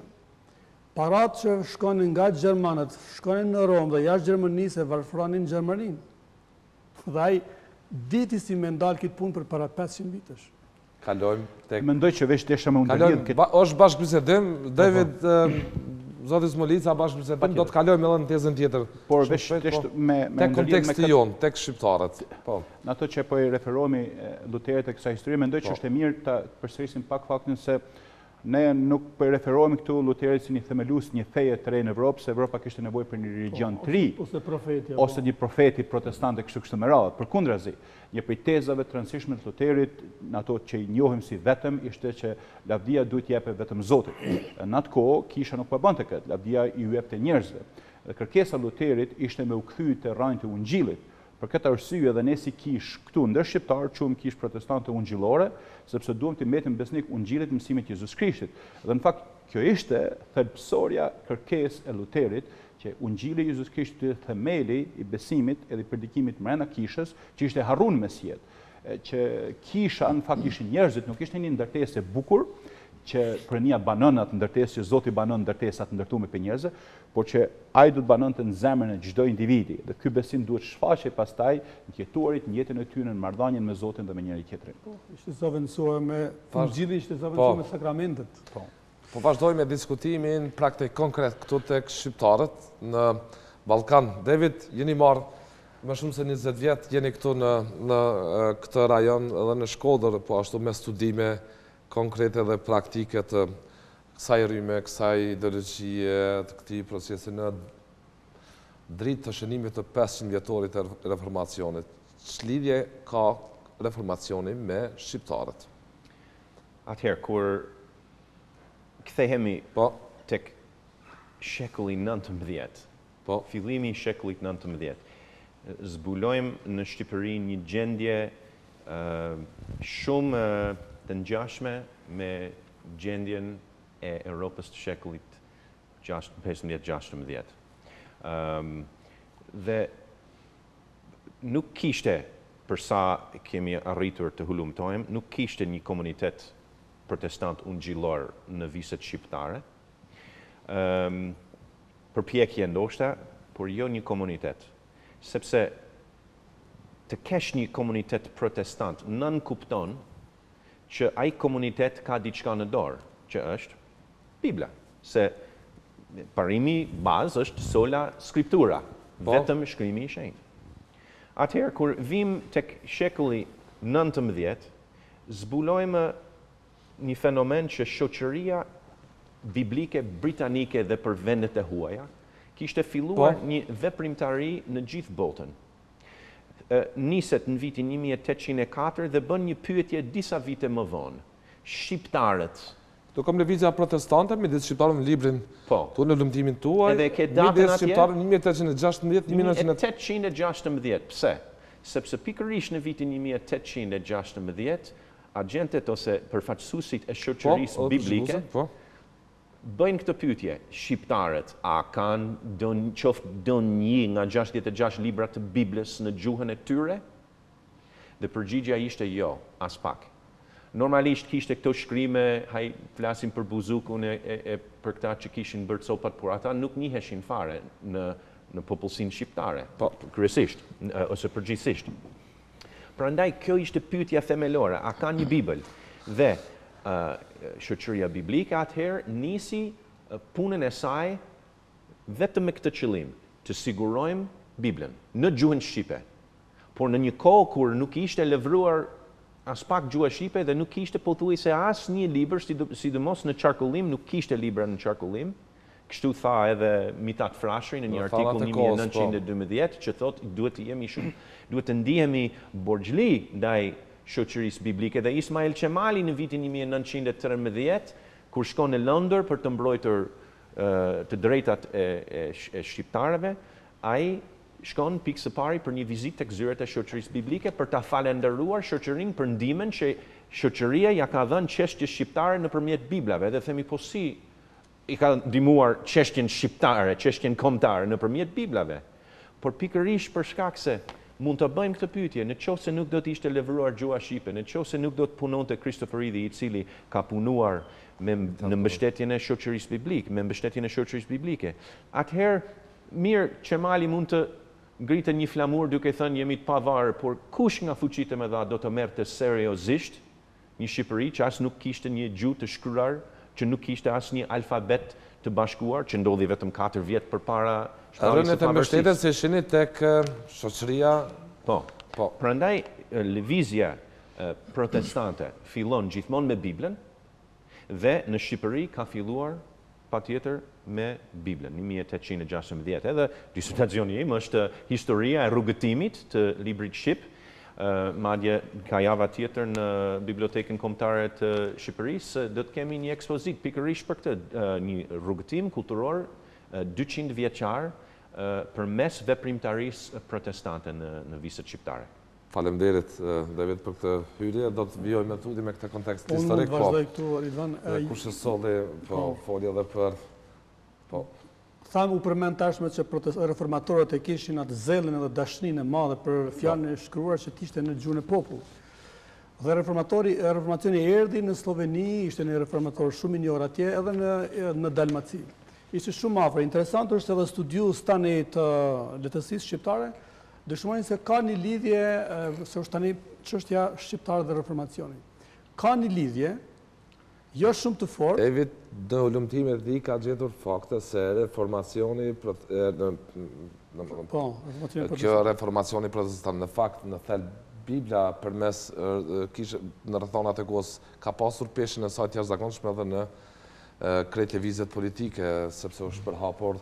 parat që shkonin nga Gjermanët, shkonin në Romë dhe jashtë Gjermanisë e varfronin Gjermaninë. Dhe ai diti si me ndalë këtë punë për para 500 vitesh. Kalojmë tek... Mendoj që veç desha me undërlidh këtë... është bashkëbisedim, David, Zotit Smolica, bashkëbisedim, do të kalojmë edhe në tezën tjetër. Por veç desht me tek konteksti jonë, tek shqiptarët. Në ato që po i referohemi Luterit e kësaj historie, mendoj që është e mirë të përsërisim pak faktin se ne nuk po i referohemi këtu Luterit si një themelus një feje të re në Evropë, se Evropa kishte nevojë për një religion të ri, ose një profeti protestante kështu me radhë. Përkundrazi, një prej tezave të rëndësishme të Luterit, në ato që i njohim si vetëm, ishte që lavdia duhet jepet vetëm Zotit. Në atë kohë, Kisha nuk po bënte këtë, lavdia i jepte njerëzve. Dhe kërkesa Luterit ishte me u kthy te rrajt e Ungjillit. Për këtë arsye edhe ne si kish këtu ndër shqiptar quhem kish protestante ungjillore, sepse duam të mbetemi besnik Ungjillit, mësimit të Jezus Krishtit. Dhe në fakt kjo ishte thelbësorja kërkesë e Luterit, që Ungjilli i Jezus Krishtit është themeli i besimit edhe i predikimit brenda kishës, që ishte harruar mesjet. Që kisha në fakt ishin njerëzit, nuk ishte një ndërtesë e bukur, që prënia banon atë ndërtesë, që Zoti banon ndërtesat ndërtuar për njerëzve, por që ai do të banonte në zemrën e çdo individi. Dhe ky besim duhet shfaqej pastaj në ftuarit, në jetën e tyre, në marrëdhënien me Zotin dhe me njëri tjetrin. Ishte zavendësuar me Ungjilli, ishte zavendësuar me sakramentet. Po vazhdojmë me diskutimin praktik konkret këtu tek shqiptarët në Ballkan. David, jeni marrë më shumë se 20 vjet, jeni këtu në këtë rajon edhe në Shkodër, po ashtu me studime konkrete dhe praktike të kësaj rryme, kësaj ideologjie, të këtij procesi në dritë të shënimit të 500 vjetorit të Reformacionit. Ç'lidhje ka Reformacioni me shqiptarët? Atëherë, kur kthehemi tek shekulli 19, fillimi i shekullit 19, zbulojmë në Shqipëri një gjendje shumë të ngjashme me gjendjen e Europës të shekullit 15-16. Dhe nuk kishte, përsa kemi arritur të hulumtojmë, nuk kishte një komunitet protestant ungjillor në viset shqiptare. Përpjekje ndoshta, por jo një komunitet. Sepse të kesh një komunitet protestant nën kupton që ai komunitet ka diçka në dorë, që është Bibla. Se parimi bazë është sola skriptura, vetëm shkrimi i shenjtë. Atëherë, kur vim tek shekulli 19, zbulojmë një fenomen që shoqëria biblike britanike dhe për vendet e huaja kishte filluar një veprimtari në gjithë botën. Niset në vitin 1804 dhe bën një pyetje disa vite më vonë. Shqiptarët. Do kam lëvizja protestante midis shqiptarëve në librin. Tu në lumtimin tuaj. Edhe ke datën atje. Shqiptarët 1816. Pse? Sepse pikërisht në vitin 1816 agjentet ose përfaqësuesit e shoqërisë biblike bëjnë këtë pyetje, shqiptarët, a kanë do një nga 66 libra të Biblës në gjuhën e tyre? Dhe përgjigjja ishte jo, as pak. Normalisht kishte këto shkrime, flasim për buzukun e për këta që kishin bërë copat, por ata nuk njiheshin fare në popullsinë shqiptare, kryesisht, ose përgjithsisht. Prandaj, kjo ishte pyetja themelore, a ka një Bibël? Dhe shoqëria biblike atëherë nisi punën e saj vetëm me këtë qëllim, të sigurojmë Biblën në gjuhën shqipe. Por në një kohë kur nuk ishte lëvruar as pak gjuha shqipe dhe nuk ishte pothuajse as një libër, sidomos në qarkullim, nuk kishte libra në qarkullim. Kështu tha edhe Mitat Frashëri në një artikull 1912 që thotë duhet të ndihemi borxhli ndaj shoqërisë biblike dhe Ismail Qemali në vitin 1913 kur shkon në Londër për të mbrojtur të drejtat e shqiptarëve, ai shkon pikë së pari për një vizitë tek zyrat e shoqërisë biblike për ta falendëruar shoqërinë për ndihmën që shoqëria ja ka dhënë çështjes shqiptare nëpërmjet Biblave dhe themi po si i ka ndihmuar çështjen shqiptare, çështjen kombëtare nëpërmjet Biblave. Por pikërisht për shkak se mund të bëjmë këtë pyetje, në qoftë se nuk do të ishte levaruar gjua shqipe, në qoftë se nuk do të punonte Kristoforidi, i cili ka punuar në mbështetjen e shoqërisë biblike, me mbështetjen e shoqërisë biblike. Atëherë, mirë, Qemali mund të ngritë një flamur duke thënë jemi të pavarur, por kush nga fuqitë më dha do të merrte seriozisht një Shqipëri që as nuk kishte një gjuhë të shkruar, që nuk kishte as një alfabet të bashkuar, që ndodhi vetëm 4 vjet përpara rënë të mbështetjes se ishini tek shoqëria. Po. Prandaj lëvizja protestante fillon gjithmonë me Biblën dhe në Shqipëri ka filluar patjetër me Biblën, 1816. Edhe disertacioni im është historia e rrugëtimit të librit shqip. Madje ka java tjetër në Bibliotekën Kombëtare të Shqipërisë, do të kemi një ekspozit pikërisht për këtë, një rrugëtim kulturor 200 vjeçar përmes veprimtarisë protestante në viset shqiptare. Faleminderit David për këtë hyrje, do të vijoj me tudi me këtë kontekst historik. Unë vazhdoj këtu, Ridvan. Kush e solli folja dhe për... Thamë u përmend tashme që reformatorët e kishin atë zellin edhe dashninë e madhe për fjalën e shkruar që ishte në gjuhën e popullit. Dhe Reformacioni erdhi në Sloveni, ishte një reformator shumë i njohur atje, edhe në Dalmaci. Ishte shumë afër. Interesant është edhe studius tani të letësisë shqiptare, dëshmojnë se ka një lidhje, se është tani çështja shqiptare dhe Reformacionit. Ka një lidhje, jo shumë të fortë. David, në ulëmtimet e tij ka gjetur fakte se Reformacioni kjo Reformacioni protestant në fakt në thelb Bibla përmes në rrethonat e kohës ka pasur peshën e saj të jashtëzakonshme edhe në krejt lëvizjet politike, sepse është përhapur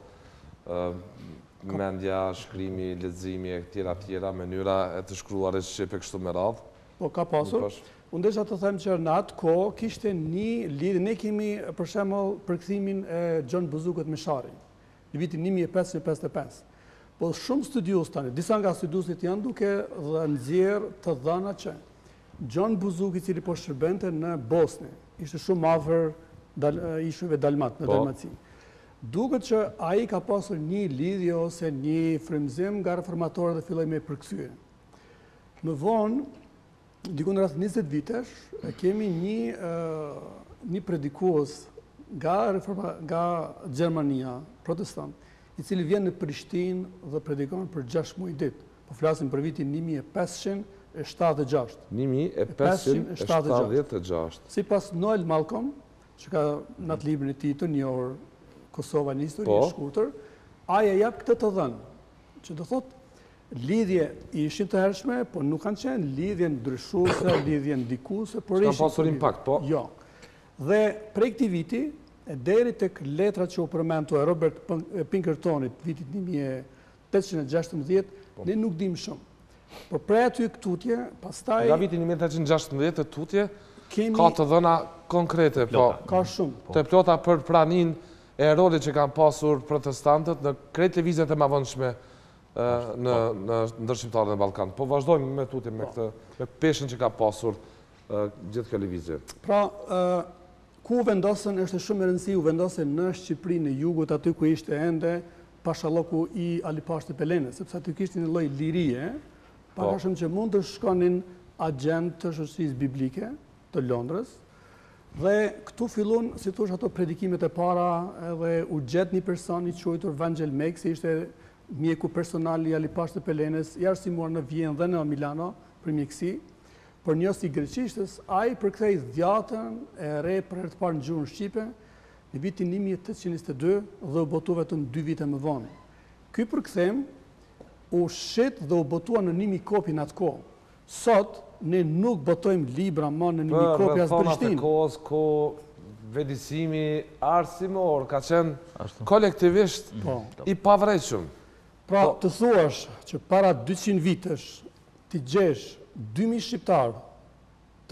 mendja, shkrimi, leximi e tjera, mënyra e të shkruarit shqipe kështu me radhë. Po ka pasur. Unë desha të them që në atë kohë kishte një lidhje. Ne kemi për shembull përkthimin e Gjon Buzukut me Sharin në vitin 1555. Po shumë studios tani, disa nga studiusit janë duke dhe nxjerr të dhëna që Gjon Buzuki, i cili po shërbente në Bosnë, ishte shumë afër ishujve dalmat në Dalmaci. Duket që ai ka pasur një lidhje ose një frymëzim nga reformatorët dhe filloi me përkthye. Më vonë, diku në rreth 20 vitesh, kemi një predikues nga Gjermania, protestant, i cili vjen në Prishtinë dhe predikon për 6 muaj ditë. Po flasim për vitin 1576. 1576. Sipas Noel Malcolm, që ka në atë librin e tij të njohur Kosova në histori e shkurtër, ai e jap këtë të dhënë, që do thotë lidhje ishin të hershme, po nuk kanë qenë lidhje ndryshuese, lidhje ndikuese, por ishin. Ka pasur impakt, po? Jo. Dhe prej këtij viti, e deri tek letrat që u përmendu e Robert Pinkertonit, vitit 1816, ne nuk dim shumë. Por prej aty tutje, pastaj... Nga vitin 1816 tutje, ka të dhëna konkrete, po. Ka shumë. Të plota për pranin e rolit që kanë pasur protestantët në krejt lëvizjet e mëvonshme në ndërshqiptarët e Ballkan. Po vazhdojmë me tutje me peshën që ka pasur gjithë kjo lëvizje. Pra, ku vendosën është shumë e rëndësishme, u vendosën në Shqipërinë e Jugut, aty ku ishte ende pashalloku i Alipashtë Pelenës, sepse aty kishte një lloj lirie, pavarësisht që mund të shkonin agent të shoqërisë biblike të Londrës. Dhe këtu fillon, si thosh, ato predikimet e para, edhe u gjet një person i quajtur Vangel Meksi, ishte mjeku personal i Alipashtë Pelenës, i arsimuar në Vjenë dhe në Milano për mjekësi. Por njës i greqishtës, ai përkthei dhjatën e re për herë të parë në gjuhën shqipe në vitin 1822 dhe u botu vetëm 2 vite më vonë. Ky përkthem u shet dhe u botua në 1000 kopje në atë kohë. Sot ne nuk botojmë libra më në 1000 kopje as Prishtinë. Për kohës ku vedisimi arsimor ka qenë kolektivisht i pavrejshëm. Pra të thuash që para 200 vitesh ti gjesh 2000 shqiptarë,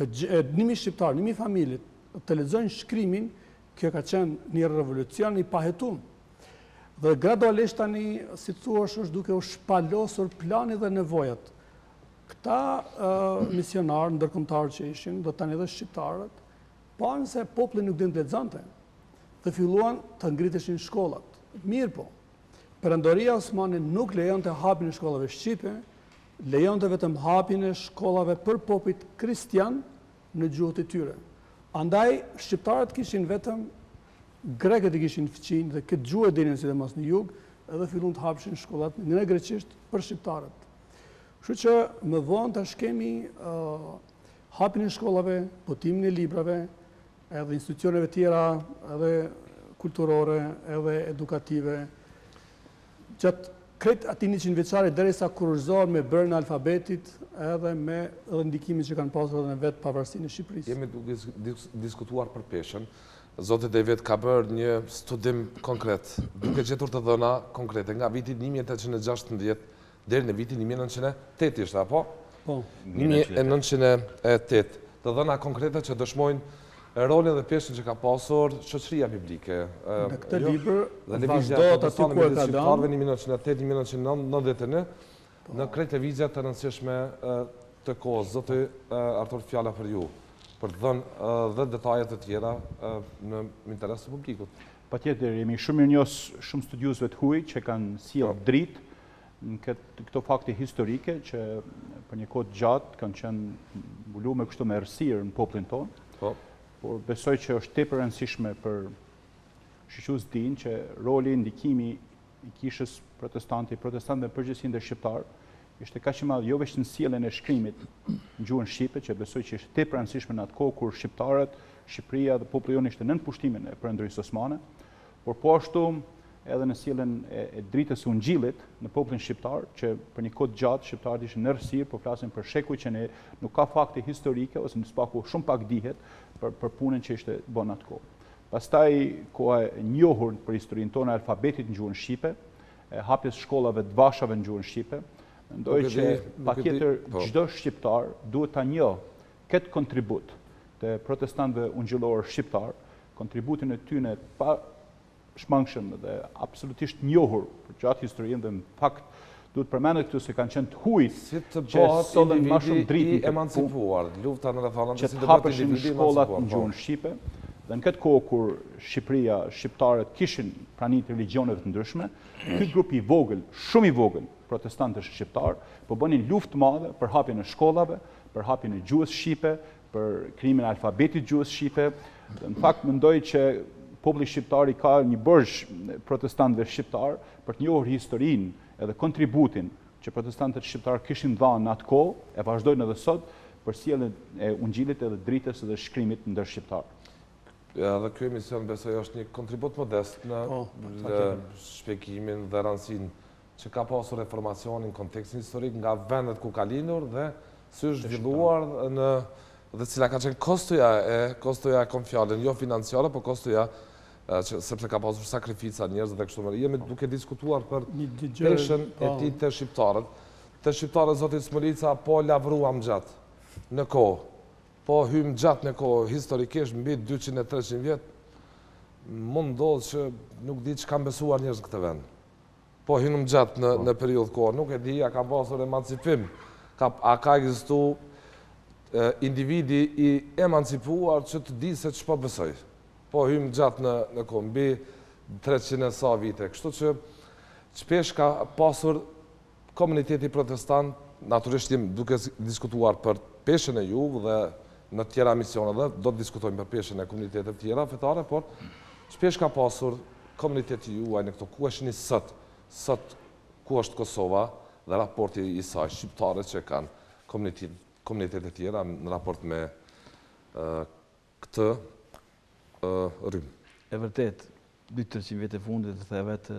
1000 familje të lexojnë shkrimin, kjo ka qenë një revolucion i pahetuar. Dhe gradualisht tani, si thuash, është duke u shpalosur plani dhe nevojat. Këta misionarë ndërkombëtarë që ishin, do tani edhe shqiptarët, panë se populli nuk din të lexonte dhe filluan të ngriteshin shkollat. Mirë po, Perandoria Osmane nuk lejonte hapjen e shkollave shqipe, lejonte vetëm hapjen e shkollave për popujt kristian në gjuhët e tyre. Andaj, shqiptarët kishin vetëm, grekët i kishin fqin dhe këtë gjuhë e dinin sidomos në jug, edhe fillun të hapshin shkollat në greqisht për shqiptarët. Kështu që më vonë tash kemi hapjen e shkollave, botimin e librave, edhe institucioneve tjera, edhe kulturore, edhe edukative. Gjatë kretë ati 100 vjeçare derisa kurorëzohen me bërën e alfabetit edhe me ndikimin që kanë pasur edhe në vetë pavarësinë e Shqipërisë. Jemi duke diskutuar për peshën. Zotit e vetë ka bërë një studim konkret, duke gjetur të dhëna konkrete nga viti 1816 deri në vitin 1908 ishte, apo? Po. 1908. Të dhëna konkrete që dëshmojnë rolin dhe peshën që ka pasur shoqëria biblike. Në këtë libër vazhdohet aty ku e ka dhënë 1908-1991 në krejt lëvizjet të rëndësishme të kohës. Zoti Artur, fjala për ju, për të dhënë dhe detajet të tjera në interes të publikut. Patjetër, jemi shumë mirënjohës shumë studiusëve të huaj që kanë sjellë dritë në këto fakte historike që për një kohë gjatë kanë qenë mbuluar me kështu me errësirë në popullin tonë. Por besoj që është tepër e rëndësishme për shoqërues din që roli, ndikimi i kishës protestante në përgjithësi ndër shqiptar ishte kaq i madh jo vetëm në sjelljen e shkrimit në gjuhën shqipe, që besoj që ishte tepër e rëndësishme në atë kohë kur shqiptarët, Shqipëria dhe populli jonë ishte nën pushtimin e Perëndërisë Osmane, por po ashtu edhe në sjelljen e dritës së Ungjillit në popullin shqiptar, që për një kohë gjatë shqiptarët ishin në errësirë, po flasin për shekuj që nuk ka fakte historike ose shumë pak dihet për punën që ishte bën atë kohë. Pastaj koha e njohur për historinë tonë e alfabetit në gjuhën shqipe, hapjes shkollave të bashave në gjuhën shqipe, mendoj që patjetër çdo shqiptar duhet ta njohë këtë kontribut të protestantëve ungjillor shqiptar, kontributin e tyre pa shmangshëm dhe absolutisht njohur për gjatë historinë dhe në fakt duhet përmendet këtu se kanë qenë të hujt që sollën më shumë dritë i emancipuar, lufta në reformën që të hapeshin shkollat në gjuhën shqipe, dhe në këtë kohë kur Shqipëria, shqiptarët kishin prani të religioneve të ndryshme, ky grup i vogël, shumë i vogël protestantësh shqiptar, po bënin luftë të madhe për hapjen e shkollave, për hapjen e gjuhës shqipe, për krijimin e alfabetit gjuhës shqipe. Në fakt mendoj që populli shqiptar i ka një borxh protestantëve shqiptar për të njohur historinë edhe kontributin që protestantët shqiptar kishin dhënë në atë kohë, e vazhdojnë edhe sot për sjelljen e Ungjillit edhe dritës dhe shkrimit ndër shqiptar. Edhe ky emision besoj është një kontribut modest në shpjegimin dhe rëndësinë që ka pasur Reformacioni në kontekstin historik nga vendet ku ka lindur dhe si është zhvilluar dhe cila ka qenë kostoja e konfjalën, jo financiare, po kostoja sepse ka pasur sakrifica njerëz dhe kështu me radhë. Jemi duke diskutuar për peshën e tij të shqiptarët. Të shqiptarët Zotit Smolica po lavruam gjatë në kohë. Po hym gjatë në kohë, historikisht mbi 200-300 vjet, mund ndodhë që nuk di që kam besuar njerëz në këtë vend. Po hynëm gjatë në periudhë kohë, nuk e di, a ka pasur emancipim, a ka ekzistu individi i emancipuar që të di se ç'po besoj. Po hym gjatë në kohë, mbi 300 e sa vite. Kështu që shpesh ka pasur komuniteti protestant, natyrisht jemi duke diskutuar për peshën e juve dhe në tjera misione dhe do të diskutojmë për peshën e komunitetet tjera fetare, por shpesh ka pasur komuniteti juaj në këto ku është një sot ku është Kosova dhe raporti i saj shqiptare që kanë komunitetet tjera në raport me këtë rrymë. E vërtet, 200-300 vjet e fundit të thevet,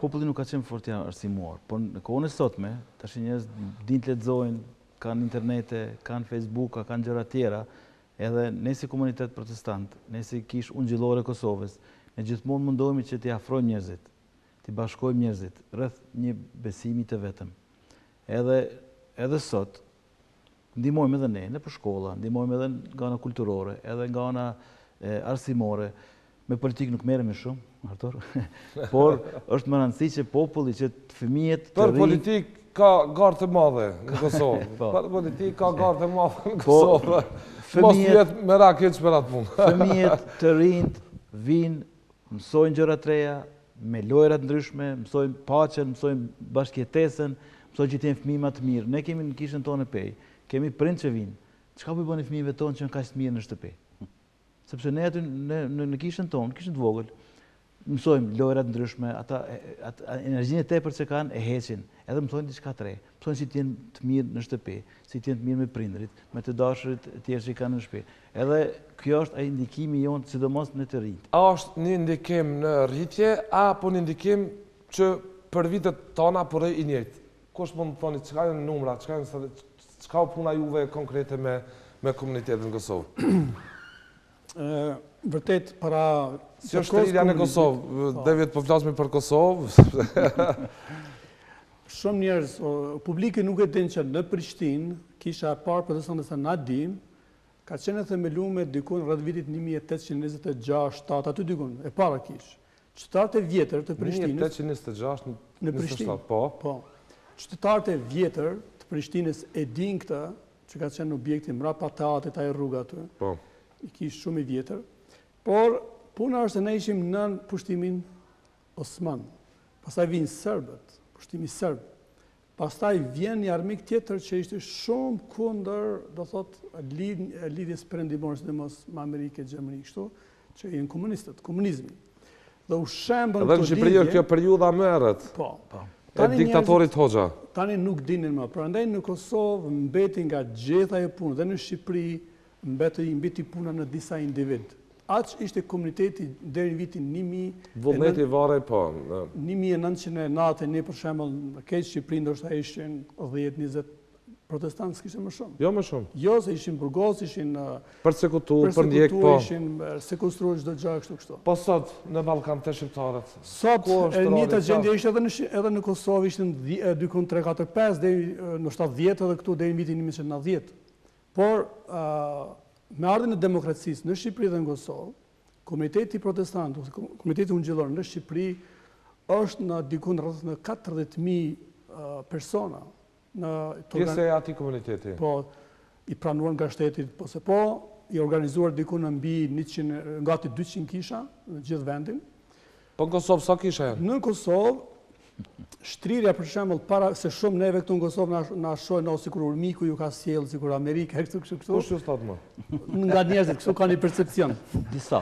populli nuk ka qenë fort i arsimuar, por në kohën e sotme, tash njerëz dinë të lexojnë, kanë internete, kanë Facebook, kanë gjëra tjera, edhe ne si komunitet protestant, ne si kishë ungjillore Kosovës, ne gjithmonë mundohemi që t'i afrojmë njerëzit, t'i bashkojmë njerëzit rreth një besimi të vetëm. Edhe sot ndihmojmë edhe ne në për shkolla, ndihmojmë edhe nga ana kulturore, edhe nga ana arsimore. Me politikë nuk merremi shumë, Artur, por është më rëndësi që populli, që fëmijët të për politikë ka garë të madhe në Kosovë. Për politikë ka garë të madhe në Kosovë. Mos jetë me rakeq për atë punë. Fëmijët të rinjt vinë, mësojnë gjëra të reja, me lojrat ndryshme, mësojnë paqen, mësojnë bashkëjetesën, mësoj që t'jenë fëmijë më të mirë. Ne kemi në kishën tonë pej, kemi prindë që vinë. Çka po bëni fëmijëve tonë që janë kaq të mirë në shtëpi? Sepse ne aty në kishën tonë, kishën të vogël, mësojmë lojra të ndryshme, ata energjinë e tepër që kanë e heqin, edhe mësojnë diçka të re. Mësojnë si të jenë të mirë në shtëpi, si të jenë të mirë me prindërit, me të dashurit e tjerë që i kanë në shtëpi. Edhe kjo është ai ndikimi jonë, sidomos në të rinjt. A është një ndikim në rritje, apo një ndikim që për vitet tona për i njëjtë? Kush mund të thoni, çka janë numra, çka u puna juve konkrete me komunitetin në Kosovë? Vërtet, para... Si është rritja në Kosovë? David, po flasmi për Kosovë? Shumë njerëz, publiki nuk e din që në Prishtinë, kisha e parë protestante sa na dim, ka qenë themeluar dikun rreth vitit 1826-7, aty dikun, e para kishë. Qytetarët e vjetër të Prishtinës... 1826 në Prishtinë, po. Qytetarët e vjetër të Prishtinës e din këtë, që ka qenë objekti mbrapa teatrit ai Rruga aty. Po. I kishë shumë i vjetër. Por, puna është se ne ishim nën pushtimin Osman. Pastaj vinë serbët, pushtimi serb. Pastaj vjen një armik tjetër që ishte shumë kundër, do thot, lidhjes perëndimore, sidomos me Amerikën, Gjermani, kështu, që janë komunistët, komunizmi. Dhe u shembën edhe në Shqipëri kjo periudha merret. Po. E diktatorit Hoxha. Tani nuk dinin më. Prandaj në Kosovë mbeti nga gjitha e punë, dhe në Shqipëri mbeti puna në disa individ. Aq ishte komuniteti deri në vitin 1000. Vullneti varej po. 1991 për shembull, në keq Shqipëri ndoshta ishin 10-20 protestantë, s'kishte më shumë. Jo më shumë. Jo, se ishin burgos, ishin përsekutuar, për ndjek po. Ishin sekustruar çdo gjë kështu. Po sot në Ballkan të shqiptarët. Sot e njëjta gjendje ishte edhe në Kosovë, ishin dikun 3, 4, 5 deri në 70 edhe këtu deri në vitin 1990. Por me ardhin e demokracisë në Shqipëri dhe në Kosovë, komuniteti protestant ose komuniteti ungjillor në Shqipëri është në dikun rreth në 40.000 persona. Pjesë e ati komuniteti? Po, i pranuar nga shtetit, po se po, i organizuar dikun në mbi gati 200 kisha në gjithë vendin. Po në Kosovë, sa kisha janë? Në Kosovë, shtrirja për shembull, para se shumë neve këtu në Kosovë na shohin sikur urmiku ju ka sjellë, sikur Amerika, kështu. Kush ju thot më? Nga njerëzit, kështu kanë një percepcion. Disa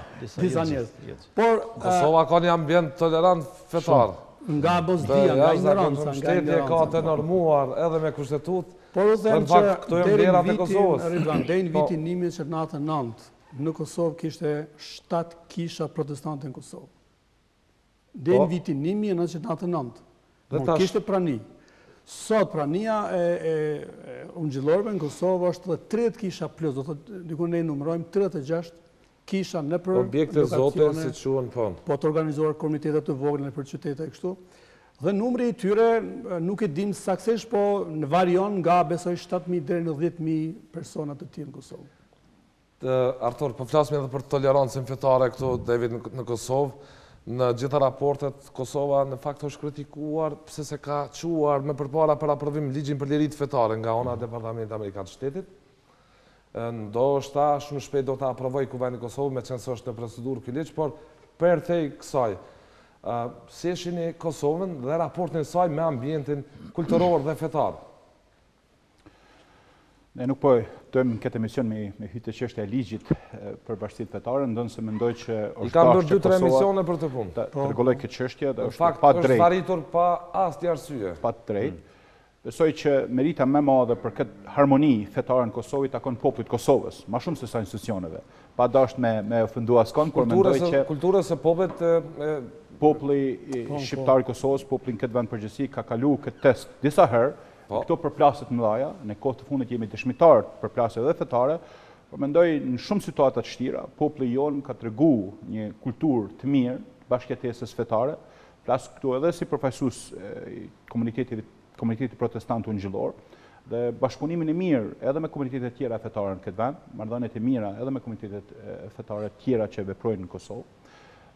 njerëz. Por Kosova ka një ambient tolerant fetar. Nga bozdia, nga ignoranca, shteti ka të normuar edhe me kushtetut. Por u them që deri në vitin 1999 në Kosovë kishte 7 kisha protestante në Kosovë. Deri në vitin 1999. Kishte prani. Sot prania e ungjillorëve në Kosovë është edhe 30 kisha plus, do thotë diku ne numërojmë 36 kisha në për objekte zote, si quhen po. Po të organizuar komitetet të vogla në për qytete e kështu. Dhe numri i tyre nuk e dim saktësisht, po në varion nga besoj 7.000 deri në 10.000 persona të tillë në Kosovë. Artur, po flasim edhe për tolerancën fetare këtu David në Kosovë. Në gjitha raportet, Kosova në fakt është kritikuar pse se ka quar më përpara për aprovim ligjin për lirit fetare nga ona Departamentit Amerikan të Shtetit. Ndoshta shumë shpejt do ta aprovoj Kuvendi i Kosovës, me qenë se është në procedurë ky ligj, por për te kësaj, si e shihni Kosovën dhe raportin e saj me ambientin kulturor dhe fetar? Ne nuk po dojmë në këtë emision me hyjtë çështja e ligjit për bashkësitë fetare, ndonë se mendoj që i kanë bërë 2-3 emisione për të punë. Të rregulloj këtë çështje dhe është pa drejtë. Është arritur pa asnjë arsye. Pa drejtë. Besoj që merita më e madhe për këtë harmoni fetare në Kosovë takon popullit Kosovës, më shumë se sa institucioneve. Pa dashur me ofenduar askon, por mendoj që kulturës së popullit populli shqiptar i Kosovës, populli në këtë vend përgjithësi ka kaluar këtë test disa herë. Këto përplasje të mëdha, në kohë të fundit jemi dëshmitar të përplasjeve dhe fetare, por mendoj në shumë situata të vështira, populli jon ka treguar një kulturë të mirë bashkëtesës fetare. Flas këtu edhe si përfaqësues komunitetit protestant ungjillor dhe bashkëpunimin e mirë edhe me komunitetet tjera fetare në këtë vend, marrëdhëniet e mira edhe me komunitetet fetare tjera që veprojnë në Kosovë.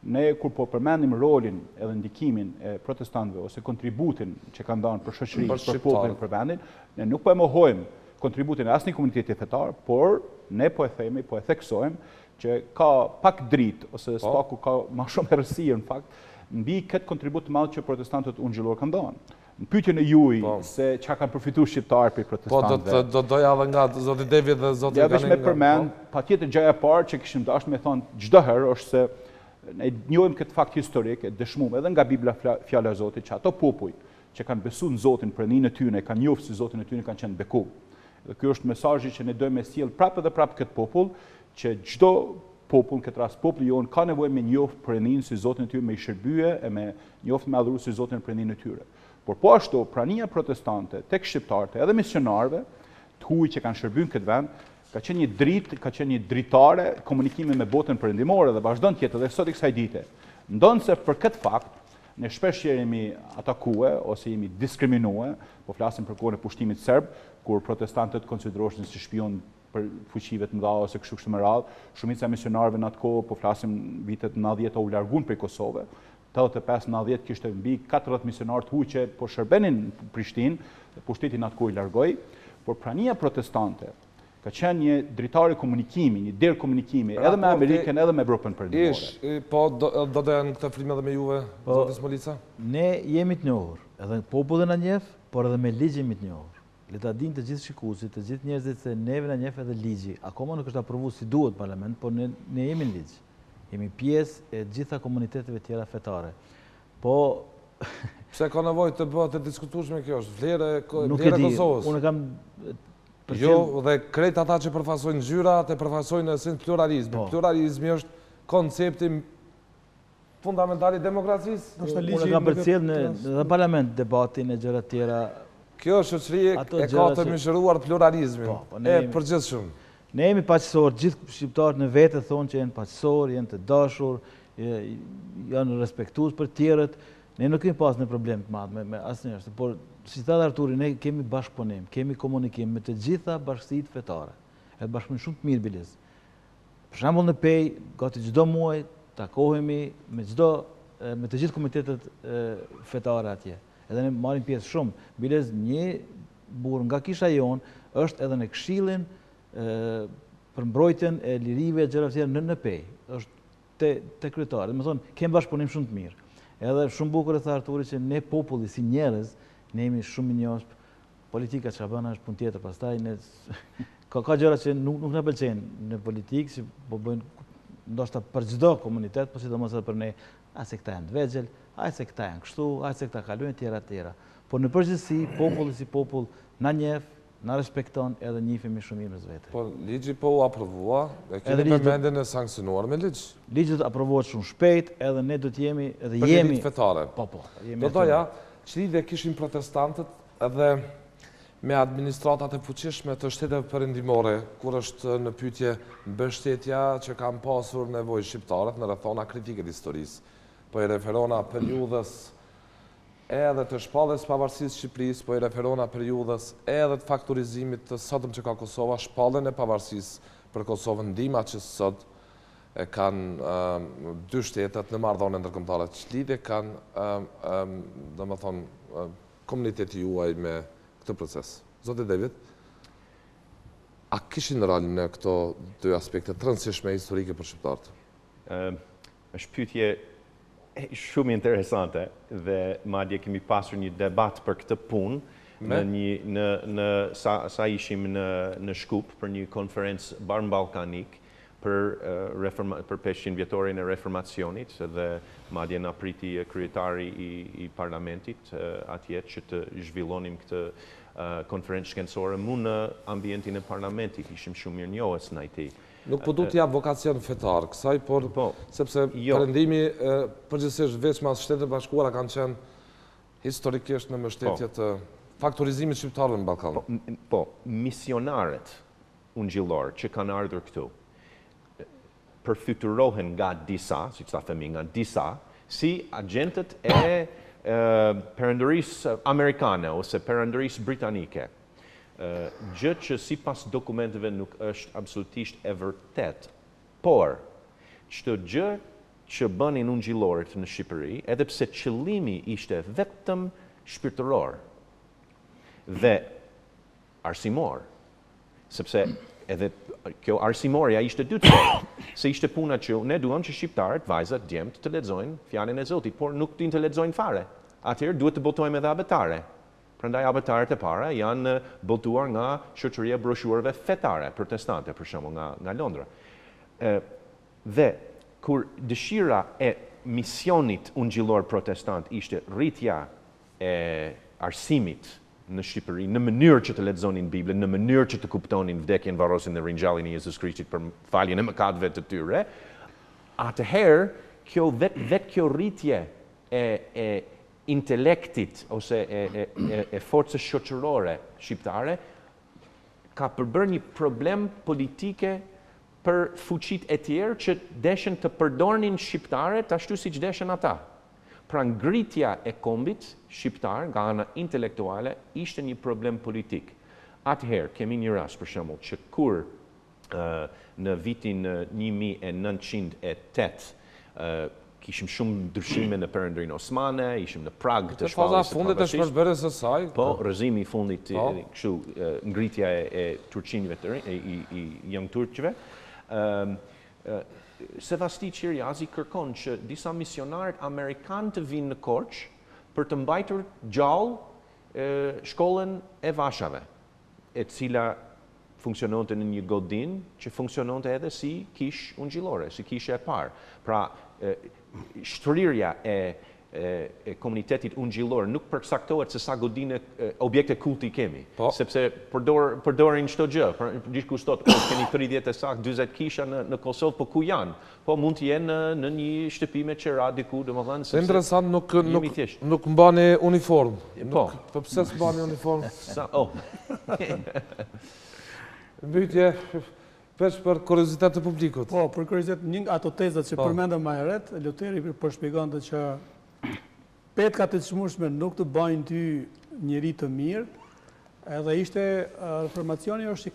Ne kur po përmendim rolin edhe ndikimin e protestantëve ose kontributin që kanë dhënë për shoqërinë, për popullin, për vendin, ne nuk po e mohojmë kontributin e asnjë komuniteti fetar, por ne po e themi, po e theksojmë që ka pak dritë ose spaku ka më shumë errësirë në fakt mbi këtë kontribut të madh që protestantët ungjillor kanë dhënë. Në pyetjen e juaj se çka kanë përfituar shqiptarët për protestantëve. Po, doja edhe nga Zoti Devi dhe Zoti Gani. Ja vetëm me përmend, patjetër gjëja e parë që kishim dashur me thonë çdo herë është se ne njohim këtë fakt historik, e dëshmuam edhe nga Bibla fjala e Zotit që ato popull që kanë besuar në Zotin, praninë e tyre, kanë njohur si Zotin e tyre, kanë qenë beku. Dhe ky është mesazhi që ne dojmë të sjell prapë dhe prapë këtë popull, që çdo popull, në këtë rast populli jon, ka nevojë me njohur praninë si Zotin e tyre, me i shërbye e me njohur me adhuru si Zotin e praninë e tyre. Por po ashtu, prania protestante tek shqiptarët edhe misionarëve, të huaj që kanë shërbyer në këtë vend, ka qenë një dritë, ka qenë një dritare komunikimi me botën perëndimore dhe vazhdon të jetë edhe sot i kësaj dite. Ndonë se për këtë fakt, ne shpesh jemi atakue ose jemi diskriminuar, po flasim për kohën e pushtimit serb, kur protestantët konsideroheshin si shpion për fuqive të mëdha ose kështu me radhë. Shumica e misionarëve në atë kohë, po flasim vitet 90 u larguan prej Kosovës. 85-90 kishte mbi 40 misionarë të huaj që po shërbenin në Prishtinë, pushteti në atë kohë i largoi, por prania protestante ka qenë një dritare komunikimi, një derë komunikimi, edhe me Amerikën, edhe me Evropën perëndimore. Po, do të janë këtë frime edhe me juve, Zoti Smolica? Ne jemi të njohur, edhe populli na njeh, por edhe me ligj jemi të njohur. Le ta dinë të gjithë shikuesit, të gjithë njerëzit se neve na njeh edhe ligji. Akoma nuk është aprovuar si duhet parlament, por ne jemi në ligj. Jemi pjesë e gjitha komuniteteve tjera fetare. Po... Pse ka nevojë të bëhet të diskutueshme kjo është? Vlera e Kosovës? Unë kam... Jo, dhe krejt ata që përfaqësojnë ngjyra, të përfaqësojnë esencën pluralizmi. Pluralizmi është koncepti fundamental i demokracisë. Unë kam përcjell në parlament debatin e gjëra tjera. Kjo shoqëri e ka të mishëruar pluralizmin. E përgjithshëm. Ne jemi paqësorë, gjithë shqiptarët në vete thonë që jenë paqësorë, jenë të dashur, janë respektues për tjerët. Ne nuk kemi pas në problem të madh me asnjëherë, por si thot Arturi, ne kemi bashkëpunim, kemi komunikim me të gjitha bashkësitë fetare. Edhe bashkëpunim shumë të mirë biles. Për shembull në Pej, gati çdo muaj takohemi me të gjithë komitetet fetare atje. Edhe ne marrim pjesë shumë. Biles një burr nga Kisha jon është edhe në këshillin për mbrojtjen e lirive e gjërave të tjera në Pej. Është te kryetari. Do të thonë, kemi bashkëpunim shumë të mirë. Edhe shumë bukur e tha Arturi që ne populli si njerëz, ne jemi shumë i njohur. Politika çka bën është punë tjetër, pastaj ne ka gjëra që nuk na pëlqejnë në politikë, si po bëjnë ndoshta për çdo komunitet, por sidomos edhe për ne, as se këta janë të vegjël, as se këta janë kështu, as se këta kalojnë tjera. Por në përgjithësi populli si popull na njeh, na respekton edhe njihemi shumë mirë mes vete. Po ligji po u aprovua, e kemi përmendjen e sankcionuar me ligj. Ligji do të aprovohet shumë shpejt, edhe ne do të jemi edhe jemi për lidhje fetare. Po. Do doja çlidhje kishin protestantët edhe me administratat e fuqishme të shteteve perëndimore, kur është në pyetje mbështetja që kanë pasur nevojë shqiptarët në rrethona kritike të historisë. Po i referona periudhës edhe të shpalljes pavarësisë Shqipërisë, po i referona periudhës edhe të faktorizimit të sotëm që ka Kosova, shpalljen e pavarësisë për Kosovën, ndihma që sot e kanë dy shtetet në marrëdhënie ndërkombëtare. Ç'lidhje kanë, domethënë, komuniteti juaj me këtë proces? Zoti David, a kishin rol në këto dy aspekte të rëndësishme historike për shqiptarët? Është pyetje shumë interesante dhe madje kemi pasur një debat për këtë punë sa ishim në Shkup për një konferencë ballkanik për 500 vjetorin e Reformacionit dhe madje na priti kryetari i parlamentit atje që të zhvillonim këtë konferencë shkencore në ambientin e parlamentit. Ishim shumë mirënjohës në IT. Nuk po du t'ja vokacion fetar kësaj, por sepse perëndimi përgjithsisht veç mas Shtetet e Bashkuara kanë qenë historikisht në mbështetje të faktorizimit shqiptar në Ballkan. Po, misionarët ungjillor që kanë ardhur këtu përfytyrohen nga disa, si ta themi nga disa, si agentët e perëndërisë amerikane ose perëndërisë britanike. Gjë që si pas dokumenteve nuk është absolutisht e vërtet, por çdo gjë që bënin ungjillorit në Shqipëri, edhe pse qëllimi ishte vetëm shpirtëror dhe arsimor, sepse edhe kjo arsimorja ishte dytësore, se ishte puna që ne duam që shqiptarët, vajzat, djemt të lexojnë fjalën e Zotit, por nuk din të lexojnë fare. atëherë duhet të botojmë edhe abetare. Prandaj abetaret e para janë botuar nga shoqëria e broshurave fetare, protestante, për shembull nga Londra. Dhe kur dëshira e misionit ungjillor protestant ishte rritja e arsimit në Shqipëri, në mënyrë që të lexonin Biblën, në mënyrë që të kuptonin vdekjen, varrosin dhe ringjalljen e Jezus Krishtit për faljen e mëkateve të tyre, atëherë vetë kjo rritje e intelektit ose e forcës shoqërore shqiptare ka përbërë një problem politike për fuqit e tjerë që deshen të përdornin shqiptarët ashtu siç deshen ata. Pra ngritja e kombit shqiptar nga ana intelektuale ishte një problem politik. Atëherë kemi një rast për shembull që kur në vitin 1908 kishim shumë ndryshime në Perëndrinë Osmane, ishim në prag të shpalljes së fundit të shpërndarjes së saj. Po, rrëzimi i fundit kështu ngritja e turqinjve të rinj, i young turqëve. Sevasti Qirjazi kërkon që disa misionarët amerikanë të vinë në Korçë për të mbajtur gjallë shkollën e vashave, e cila funksiononte në një godin që funksiononte edhe si kishë ungjillore, si kishë e parë. Pra, shtrirja e komunitetit ungjillor nuk përcaktohet se sa godine objekte kulti kemi, sepse përdorin çdo gjë. Dikush thotë, keni 30 e sakt, 40 kisha në Kosovë, po ku janë? Po mund të jenë në një shtëpi me qera diku, domethënë se interesant, nuk mbani uniform. Po pse s'mbani uniform? Mbytje për kuriozitet të publikut. Po, për kuriozitet, një nga ato tezat që përmendëm më herët, Luteri përshpjegonte që petkat e çmueshme nuk të bajnë ty njeri të mirë, edhe ishte Reformacioni është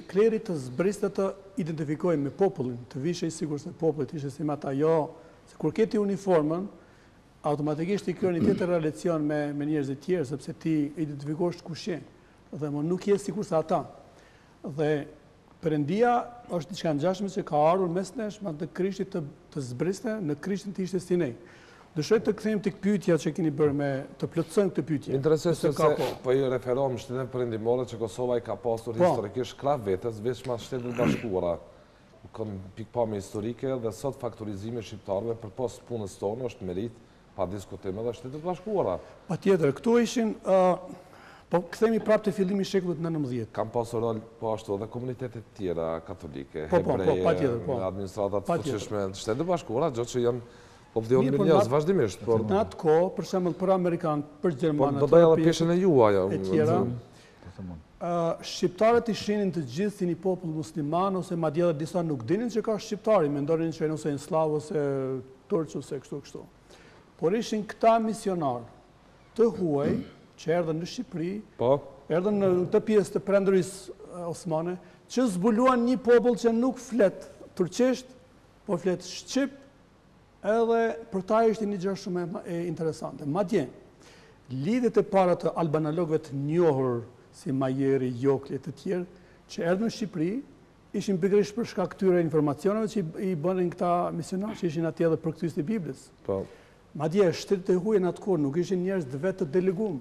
kleri të zbriste të identifikojë me popullin, të vishej sikur se popullit ishte si ata, jo, se kur ke ti uniformën, automatikisht i kryen një tjetër relacion me njerëz të tjerë, sepse ti identifikohesh kush je, dhe më nuk je sikur se ata. Dhe Perëndia është diçka ngjashme që ka ardhur mes nesh me të Krishtit të zbriste, në Krishtin të ishte si ne. Dëshoj të kthejmë tek pyetja që keni bërë të plotësojmë këtë pyetje. Interesant se po I referohem shtetet perëndimore që Kosova I ka pasur historikisht krah vetes, veçma Shtetet Bashkuara. Kanë pikpamje historike dhe sot faktorizimi shqiptarëve përpos punës tonë është merit pa diskutim edhe Shtetet Bashkuara. Patjetër, këtu ishin po kthehemi prapë te fillimi I shekullit 19. Kam pasur rol po ashtu edhe komunitetet tjera katolike, hebreje, administratat të fuqishme të Shtetit Bashkuara, gjë që janë obdhjon mirënjohës vazhdimisht. Në atë kohë, për shembull për amerikanë, për gjermanët, do doja edhe pjesën e juaj. E tjera. Shqiptarët I shihnin të gjithë si një popull musliman ose madje edhe disa nuk dinin që ka shqiptari, mendonin që ose janë slav ose turq ose kështu. Por ishin këta misionar të huaj që erdhën në Shqipëri, erdhën në të pjesë të Perëndërisë Osmane, që zbuluan një popull që nuk flet turqisht, por flet shqip, edhe për ta ishte një gjë shumë e interesante. Madje, lidhjet e para të albanalogëve të njohur si Majeri, Jokli e të tjerë, që erdhën në Shqipëri, ishin pikërisht për shkak këtyre informacioneve që I bënin këta misionarë që ishin atje edhe përkthyesit e Biblës. Madje, shtetet e huaja në atë kohë nuk ishin njerëz të vetë të deleguar.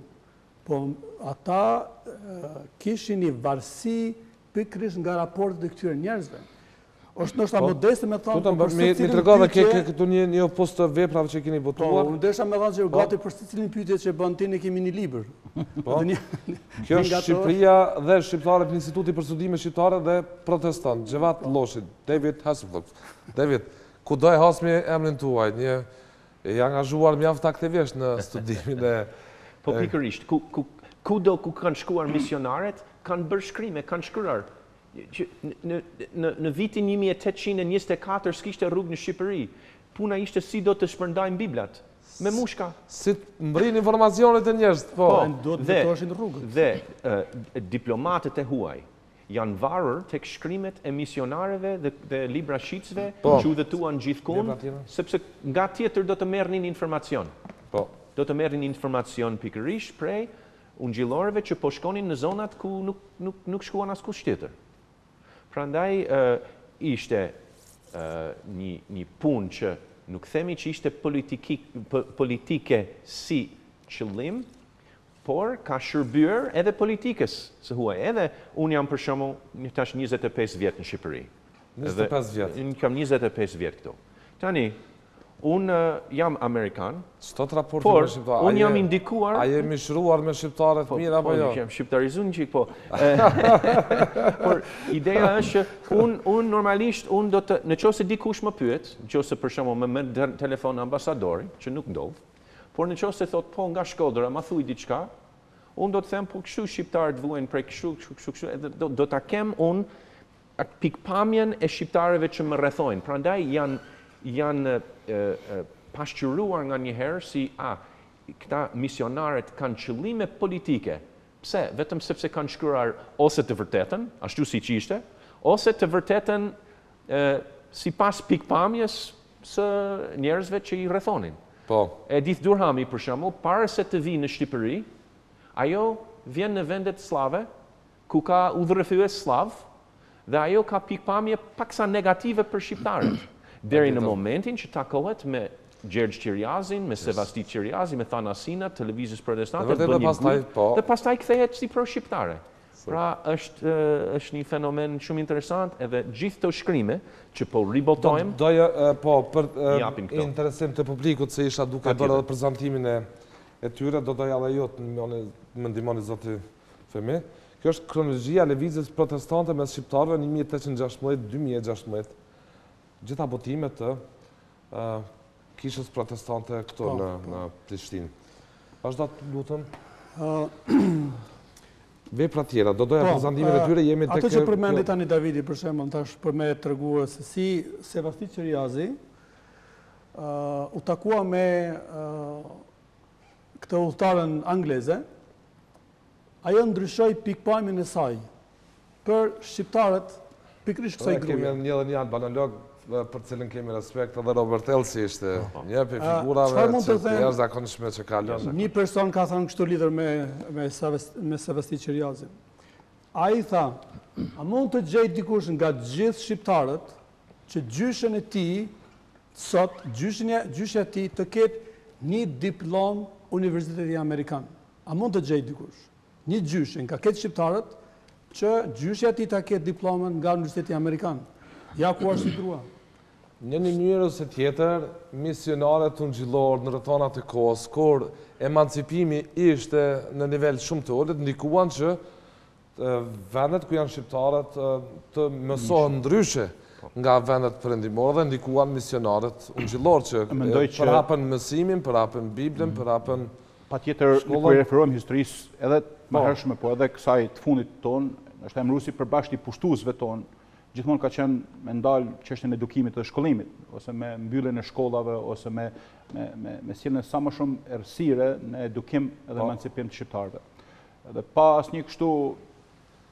Po ata kishin një varësi pikërisht nga raportet e këtyre njerëzve. Është ndoshta modeste me thonë. Mi tregova këtu një opos të veprave që keni botuar. Po, ndesha me thonë që gati për secilin pyetje që bën ti ne kemi një libër. Kjo është Shqipëria dhe shqiptarët në Institutit për Studime Shqiptare dhe Protestant, Xhevat Lloshi, David Hosaflook. David, ku do e hasmi emrin tuaj? I angazhuar mjaft aktivisht në studimin e Po pikërisht, kudo ku kanë shkuar misionarët, kanë bërë shkrime, kanë shkruar. Në vitin 1824 s'kishte rrugë në Shqipëri. Puna ishte si do të shpërndajmë Biblat, me mushka. Si të mbrin informacionet e njerëzit, po. Do të vetoshin rrugët. Dhe diplomatët e huaj janë varur tek shkrimet e misionarëve dhe libra shitësve, që udhëtuan gjithkund, sepse nga tjetër do të merrnin informacion. Do të merrin informacion pikërisht prej ungjillorëve që po shkonin në zonat ku nuk shkuan askush tjetër. Prandaj ishte një punë që nuk themi që ishte politike si qëllim, por ka shërbyer edhe politikës së huaj. Edhe unë jam për shembull tash 25 vjet në Shqipëri. 25 vjet. Unë kam 25 vjet këtu. Tani, unë jam Amerikan, Çto raporti por me shqiptarët? unë jam indikuar... A jemi shruar me shqiptarët mirë apo jo? Po, jam shqiptarizuar një qik, po. Por ideja është që unë normalisht, unë do të, në qoftë se dikush më pyet, në qoftë se për shembull më merr telefon ambasadori, që nuk ndodh, por në qoftë se thot, po nga Shkodra, ma thuj diçka, unë do të them, po kështu shqiptarët vuajnë prej kështu, edhe do ta kem unë pikpamjen e shqiptarëve që më rrethojnë. Prandaj janë pasqyruar nga njëherë si këta misionarët kanë qëllime politike. Pse? Vetëm sepse kanë shkruar ose të vërtetën, ashtu siç ishte, ose të vërtetën sipas pikpamjes së njerëzve që i rrethonin. Po. Edith Durhami, për shembull, para se të vijë në Shqipëri, ajo vjen në vendet slave, ku ka udhërrëfyes slav, dhe ajo ka pikpamje paksa negative për shqiptarët. Deri në momentin që takohet me Gjergj Qiriazin, me Sevastit Qiriazin, me Thanasina, televizës protestante, dhe pastaj kthehet si pro-shqiptare. Pra është një fenomen shumë interesant, edhe gjithë të shkrime që po ribotojmë, për interesim të publikut se isha duke bërë edhe prezantimin e tyre, do doja edhe ju të më ndihmoni zoti Femi. Kjo është kronologjia e lëvizjes protestante mes shqiptarëve 1816-2016. Gjitha botimet të kishës protestante këto në Prishtinë. Vazhdo të lutem. Vepra tjera, do doja prezantimin e tyre jemi tek... Ato që përmendi tani Davidi, për shembull, tash për me treguar se si Sevastit Qiriazi u takua me këtë udhëtarën angleze, ajo ndryshoi pikpamjen e saj për shqiptarët pikërisht kësaj gruaje. Kemi një dhe një banolog për cilën kemi respekt, edhe Robert Elsi ishte një për figurave që jashtëzakonshme që ka lënë. Një person ka thënë kështu lidhur me Sevastit Qiriazin. Ai tha, a mund të gjej dikush nga gjithë shqiptarët që gjyshën e tij sot, gjyshja e tij të ketë një diplomë Universiteti Amerikan. A mund të gjej dikush? Një gjyshë nga këtë shqiptarët që gjyshja e tij ta ketë diplomën nga Universiteti Amerikan. Ja ku është i grua. Një mënyrë ose tjetër, misionarët ungjillor në rrethonat e kohës, kur emancipimi ishte në nivel shumë të ulët, ndikuan që vendet ku janë shqiptarët të mësohen ndryshe nga vendet perëndimore dhe ndikuan misionarët ungjillor që përhapën mësimin, përhapën Biblën, përhapën... Patjetër nuk i referohem historisë edhe më hershme, po edhe kësaj të fundit tonë, është emëruesi përbashkët i pushtuesve tonë, gjithmonë ka qenë me ndalë çështjen e edukimit dhe shkollimit, ose me mbylljen e shkollave, ose me sjelljen sa më shumë errësire në edukim dhe emancipim të shqiptarëve. Edhe pa asnjë kështu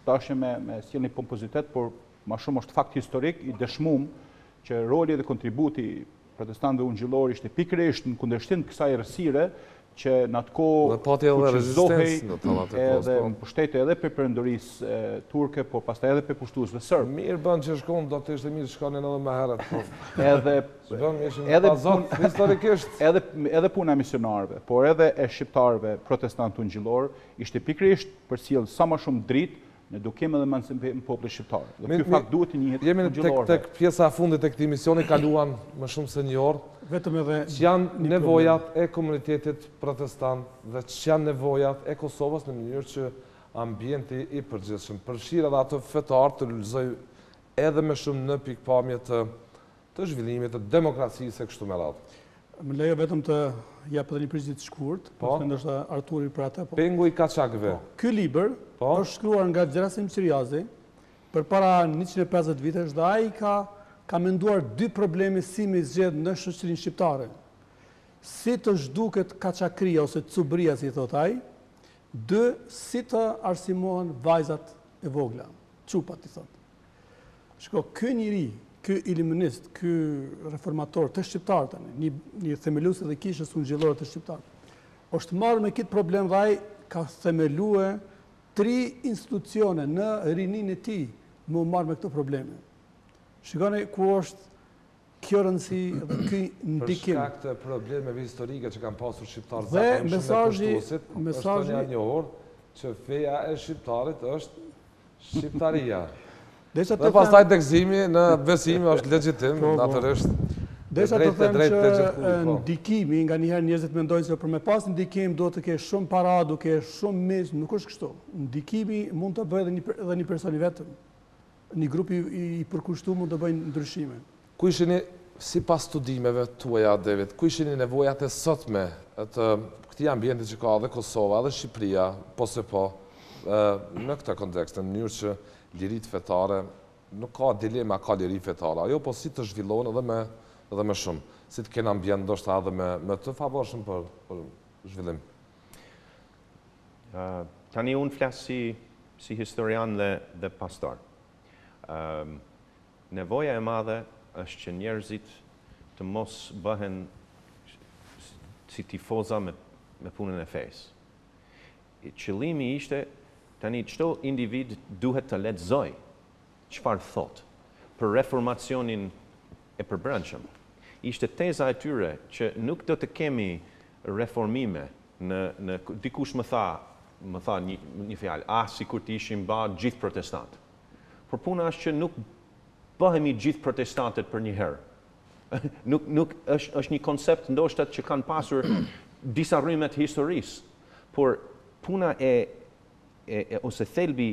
dashje me sjelljen e pompozitet, por më shumë është fakt historik i dëshmuar që roli dhe kontributi protestantëve ungjillor ishte pikërisht në kundërshtim të kësaj errësire që në atë kohë fuqizohej edhe mbështeti edhe për perëndorisë turke, por pastaj edhe për pushtuesve serb. Mirë bën që shkon, do të ishte mirë shkonin edhe më herët. Edhe puna e misionarëve, por edhe e shqiptarëve protestantë ungjillor ishte pikërisht për sjell sa më shumë dritë në edukim edhe emancipim popullit shqiptar. Dhe ky fakt duhet të njihet ungjillorëve. Jemi tek pjesa e fundit e këtij misioni, kaluan më shumë se një orë. Vetëm edhe që janë nevojat e komunitetit protestant dhe që janë nevojat e Kosovës në mënyrë që ambienti i përgjithshëm përfshirë edhe ato fetar të lulëzoj edhe më shumë në pikpamje të zhvillimit të demokracisë e kështu me radhë. Më lejo vetëm të jap edhe një përgjigje të shkurt, por ndoshta Arturi për atë. Pengu i kaçakëve. Ky libër është shkruar nga Gerasim Qiriazi përpara 150 vitesh dhe ai ka menduar dy probleme si me zgjedh në shoqërinë shqiptare. Si të zhduket kaçakria ose cubria, si thot ai, dy, si të arsimohen vajzat e vogla, çupat i thot. Shko, ky njeri, ky iluminist, ky reformator të shqiptarët, një themelues dhe kishës ungjillore të shqiptarët, është marrë me këtë problem dhe ai ka themeluar 3 institucione në rinin e tij më marrë me këto probleme. Shikoni ku është kjo rëndësi dhe ky ndikim. Për shkak të problemeve historike që kanë pasur shqiptarët Dhe zakonshëm është një njohur që feja e shqiptarit është shqiptaria. Dhe pastaj tekzimi në besim është legjitim, natyrisht. Desha të them që ndikimi, nga njëherë njerëzit mendojnë se për me pas ndikim do të kesh shumë para, do kesh shumë mis, nuk është kështu. Ndikimi mund të bëjë edhe një person i vetëm. Një grup i përkushtuar mund të bëjnë ndryshime. Ku ishini, sipas studimeve tuaja, David, ku ishini nevojat e sotme të këtij ambienti që ka edhe Kosova, edhe Shqipëria, po se po, në këtë kontekst, në mënyrë që lirit fetare, nuk ka dilema, ka liri fetare, ajo po si të zhvillohen edhe më shumë, si të kenë ambient ndoshta edhe më të favorshëm për zhvillim. Tani unë flas si historian dhe pastor. Nevoja e madhe është që njerëzit të mos bëhen si tifoza me punën e fesë. Qëllimi ishte, tani çdo individ duhet të lexoj çfarë thot për reformacionin e përbrendshëm. Ishte teza e tyre që nuk do të kemi reformime në dikush më tha një fjalë, sikur të ishim gjithë protestant. Por puna është që nuk bëhemi gjithë protestantet për një herë. Nuk është një koncept ndoshta që kanë pasur disa rrymë të historisë, por puna ose thelbi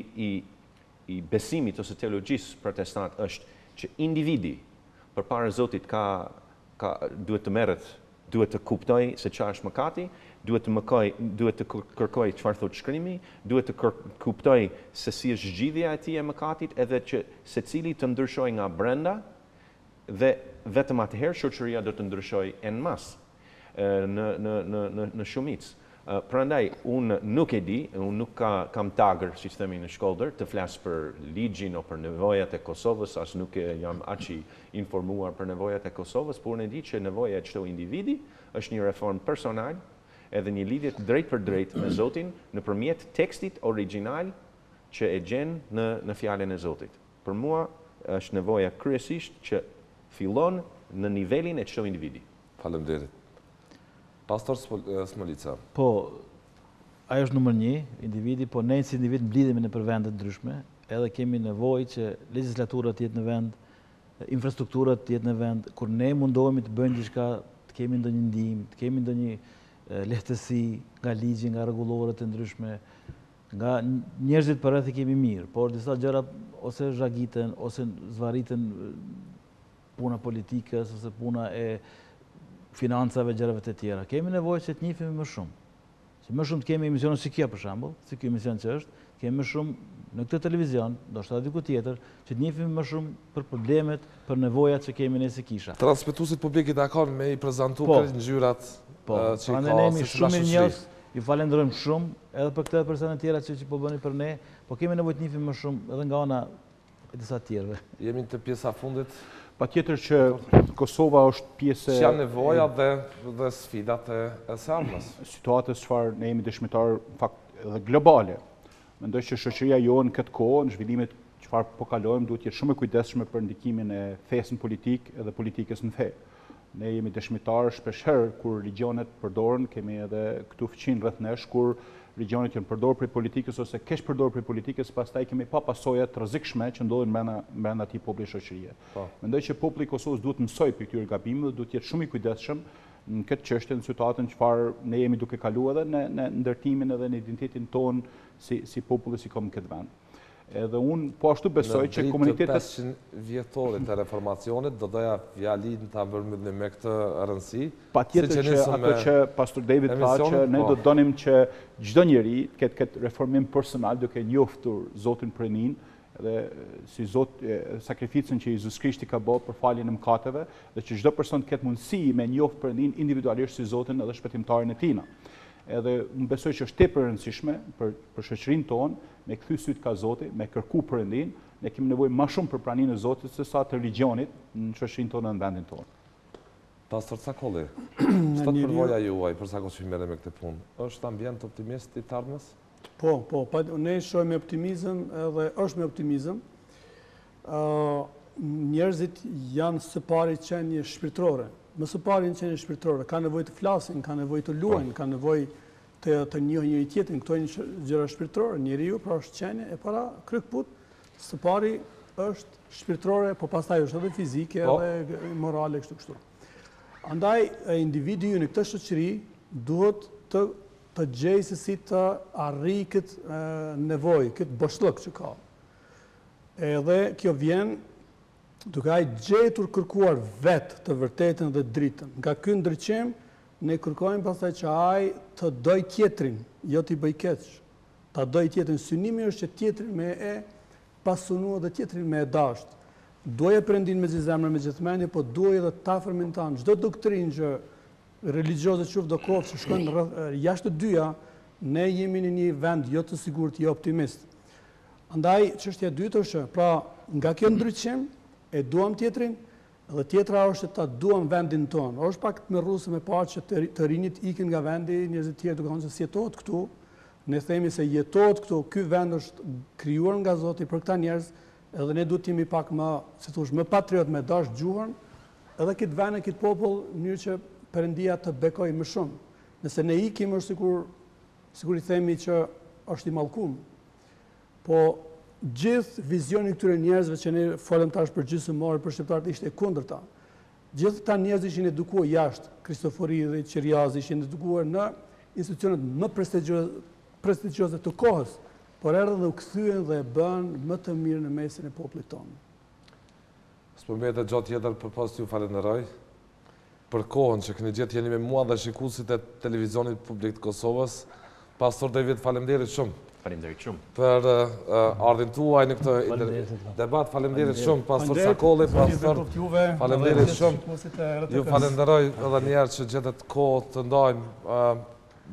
i besimit ose teologjisë protestant është që individi përpara Zotit duhet të merret, duhet të kuptoj se çfarë është mëkati, duhet të kërkoj çfarë thotë shkrimi, duhet të kuptoj se si është zgjidhja e tij e mëkatit, edhe që secili të ndryshojë nga brenda dhe vetëm atëherë shoqëria do të ndryshojë en mas në shumicë. Prandaj unë nuk e di, unë nuk kam tagër, si themi në shkollër, të flas për ligjin o për nevojat e Kosovës, as nuk jam aq i informuar për nevojat e Kosovës, por unë e di që nevoja e çdo individi është një reform personal, edhe një lidhje drejt për drejt me Zotin nëpërmjet tekstit origjinal që e gjen në fjalën e Zotit. Për mua është nevoja kryesisht që fillon në nivelin e çdo individi. Faleminderit. Pastor Smolica. Po, ajo është numër 1, individi, po ne si individ mblidhemi në për vende ndryshme, edhe kemi nevojë që legjislatura të jetë në vend, infrastruktura të jetë në vend, kur ne mundohemi të bëjmë diçka, të kemi ndonjë ndihmë, të kemi ndonjë lehtësi nga ligji, nga rregulloret e ndryshme, nga njerëzit përreth i kemi mirë, por disa gjëra ose zhagiten, ose zvariten puna politikës, ose puna e financave, gjërave të tjera. Kemi nevojë që të njihemi më shumë. Që më shumë të kemi emisione si kjo për shembull, si ky emision që është, kemi më shumë në këtë televizion, ndoshta diku tjetër, që të njihemi më shumë për problemet, për nevojat që kemi ne si Kisha. Transmetuesit publikit e kanë me i prezantuar ngjyrat që ka ne shumë mirë, ju falenderojmë shumë edhe për këtë personat e tjera që po bëni për ne, po kemi nevojë të njihemi më shumë edhe nga ana e disa të tjerëve. Jemi në pjesa fundit. Patjetër që Kosova është pjesë që janë nevoja dhe sfidat e sëmës. Situatës çfarë ne jemi dëshmitar në fakt edhe globale. Mendoj që shoqëria jonë në këtë kohë, në zhvillimet çfarë po kalojmë, duhet të jetë shumë e kujdesshme për ndikimin e fesë në politikë edhe politikës në fe. Ne jemi dëshmitar shpeshherë kur religionet përdoren, kemi edhe këtu fqin rreth nesh kur religionet janë përdorur për politikës ose keq përdorur për politikës, pastaj kemi pa pasoja të rrezikshme që ndodhin brenda atij populli shoqërie. Mendoj që populli i Kosovës duhet të mësojë për këtyre gabimeve, duhet të jetë shumë i kujdesshëm në këtë çështje, në situatën çfarë ne jemi duke kaluar edhe në ndërtimin edhe në identitetin ton si popull si kom këtë vend. Edhe unë po ashtu besoj që komunitetet... Në dritë të 500 vjetorit të reformacionit, do doja fjalin të vërmëdhni me këtë rëndësi. Patjetër që ato që Pastor David tha që ne do donim që çdo njeri këtë reformim personal duke njoftur Zotin Prenin, dhe si sakrificën që Jezus Krishti ka bërë për faljen e mëkateve, dhe që çdo person të ketë mundësi me njoft Prenin individualisht si Zotin edhe shpëtimtarin e tina. Edhe unë besoj që është tepër e rëndësishme për shoqërinë tonë me kthy syt ka Zoti, me kërku Perëndin, ne kemi nevojë më shumë për praninë e Zotit se sa të religionit në shoqërinë tonë në vendin tonë. Pastor Cakolli, çfarë përvoja juaj për sa kohë merrem me këtë punë? Është ambient optimist i ardhmës? Po, ne shohim me optimizëm edhe është me optimizëm. njerëzit janë së pari qenie shpirtërore. Më së pari në qenie shpirtërore, ka nevojë të flasin, ka nevojë të luajnë, ka nevojë të njohin njëri tjetrin, këto janë gjëra shpirtërore. Njeriu pra është qenie e para krykput, së pari është shpirtërore, po pastaj është edhe fizike edhe morale kështu. Andaj individi në këtë shoqëri duhet të gjejë se si të arrijë këtë nevojë, këtë boshllëk që ka. Edhe kjo vjen duke ai gjetur kërkuar vetë të vërtetën dhe dritën. Nga ky ndriçim ne kërkojmë pastaj që ai të doj tjetrin, jo t'i bëj keq. Ta doj tjetrin. Synimi është që tjetrin me e pasunua dhe tjetrin me e dashur. Duaj e prendin me gjithë zemrën, me gjithë mendjen, po duaj edhe ta fermentan. Çdo doktrinë që religjioze qoftë do kohë që shkojnë jashtë të dyja, ne jemi në një vend jo të sigurt, jo optimist. Andaj çështja e dytë është, pra nga kjo ndryshim e duam tjetrin, dhe tjetra është ta duam vendin tonë. Është pak me rrusë me parë që të rinjit ikin nga vendi, njerëzit tjerë duke thënë se sjetohet këtu. Ne themi se jetohet këtu, ky vend është krijuar nga Zoti për këta njerëz, edhe ne duhet të jemi pak më, si thosh, më patriot, me dash gjuhën, edhe këtë vend e këtë popull në mënyrë që Perëndia të bekojë më shumë. Nëse ne ikim është sikur i themi që është i mallkuar. Po gjithë vizioni këtyre njerëzve që ne folëm tash për gjysmëmarrë, për shqiptarët, ishte e kundërta. Gjithë ta njerëz ishin edukuar jashtë, Kristofori dhe Qiriazi ishin edukuar në institucionet më prestigjioze të kohës, por erdhën dhe u kthyen dhe e bën më të mirë në mesin e popullit tonë. S'po mbetet gjatë tjetër përpas t'ju falenderoj për kohën që keni gjetë jeni me mua dhe shikuesit e televizionit publik të Kosovës. Pastor David, faleminderit shumë. Faleminderit shumë. Për ardhin tuaj në këtë debat, faleminderit shumë, Pastor Cakolli, Pastor, faleminderit shumë. Ju falenderoj edhe njerë që gjetet kohë të ndajmë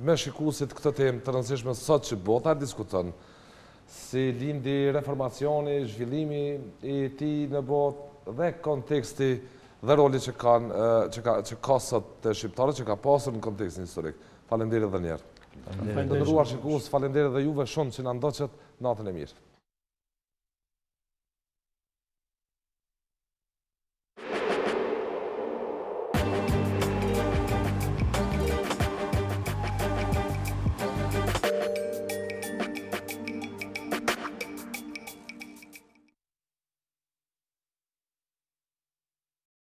me shikuesit këtë temë të rëndësishme sot që bota diskuton. Si lindi Reformacioni, zhvillimi i tij në botë dhe konteksti dhe roli që ka sot të shqiptarët, që ka pasur në kontekstin historik. Faleminderit edhe njerë. Të ndëruar shikues, faleminderit edhe juve shumë që na ndoqët natën e mirë.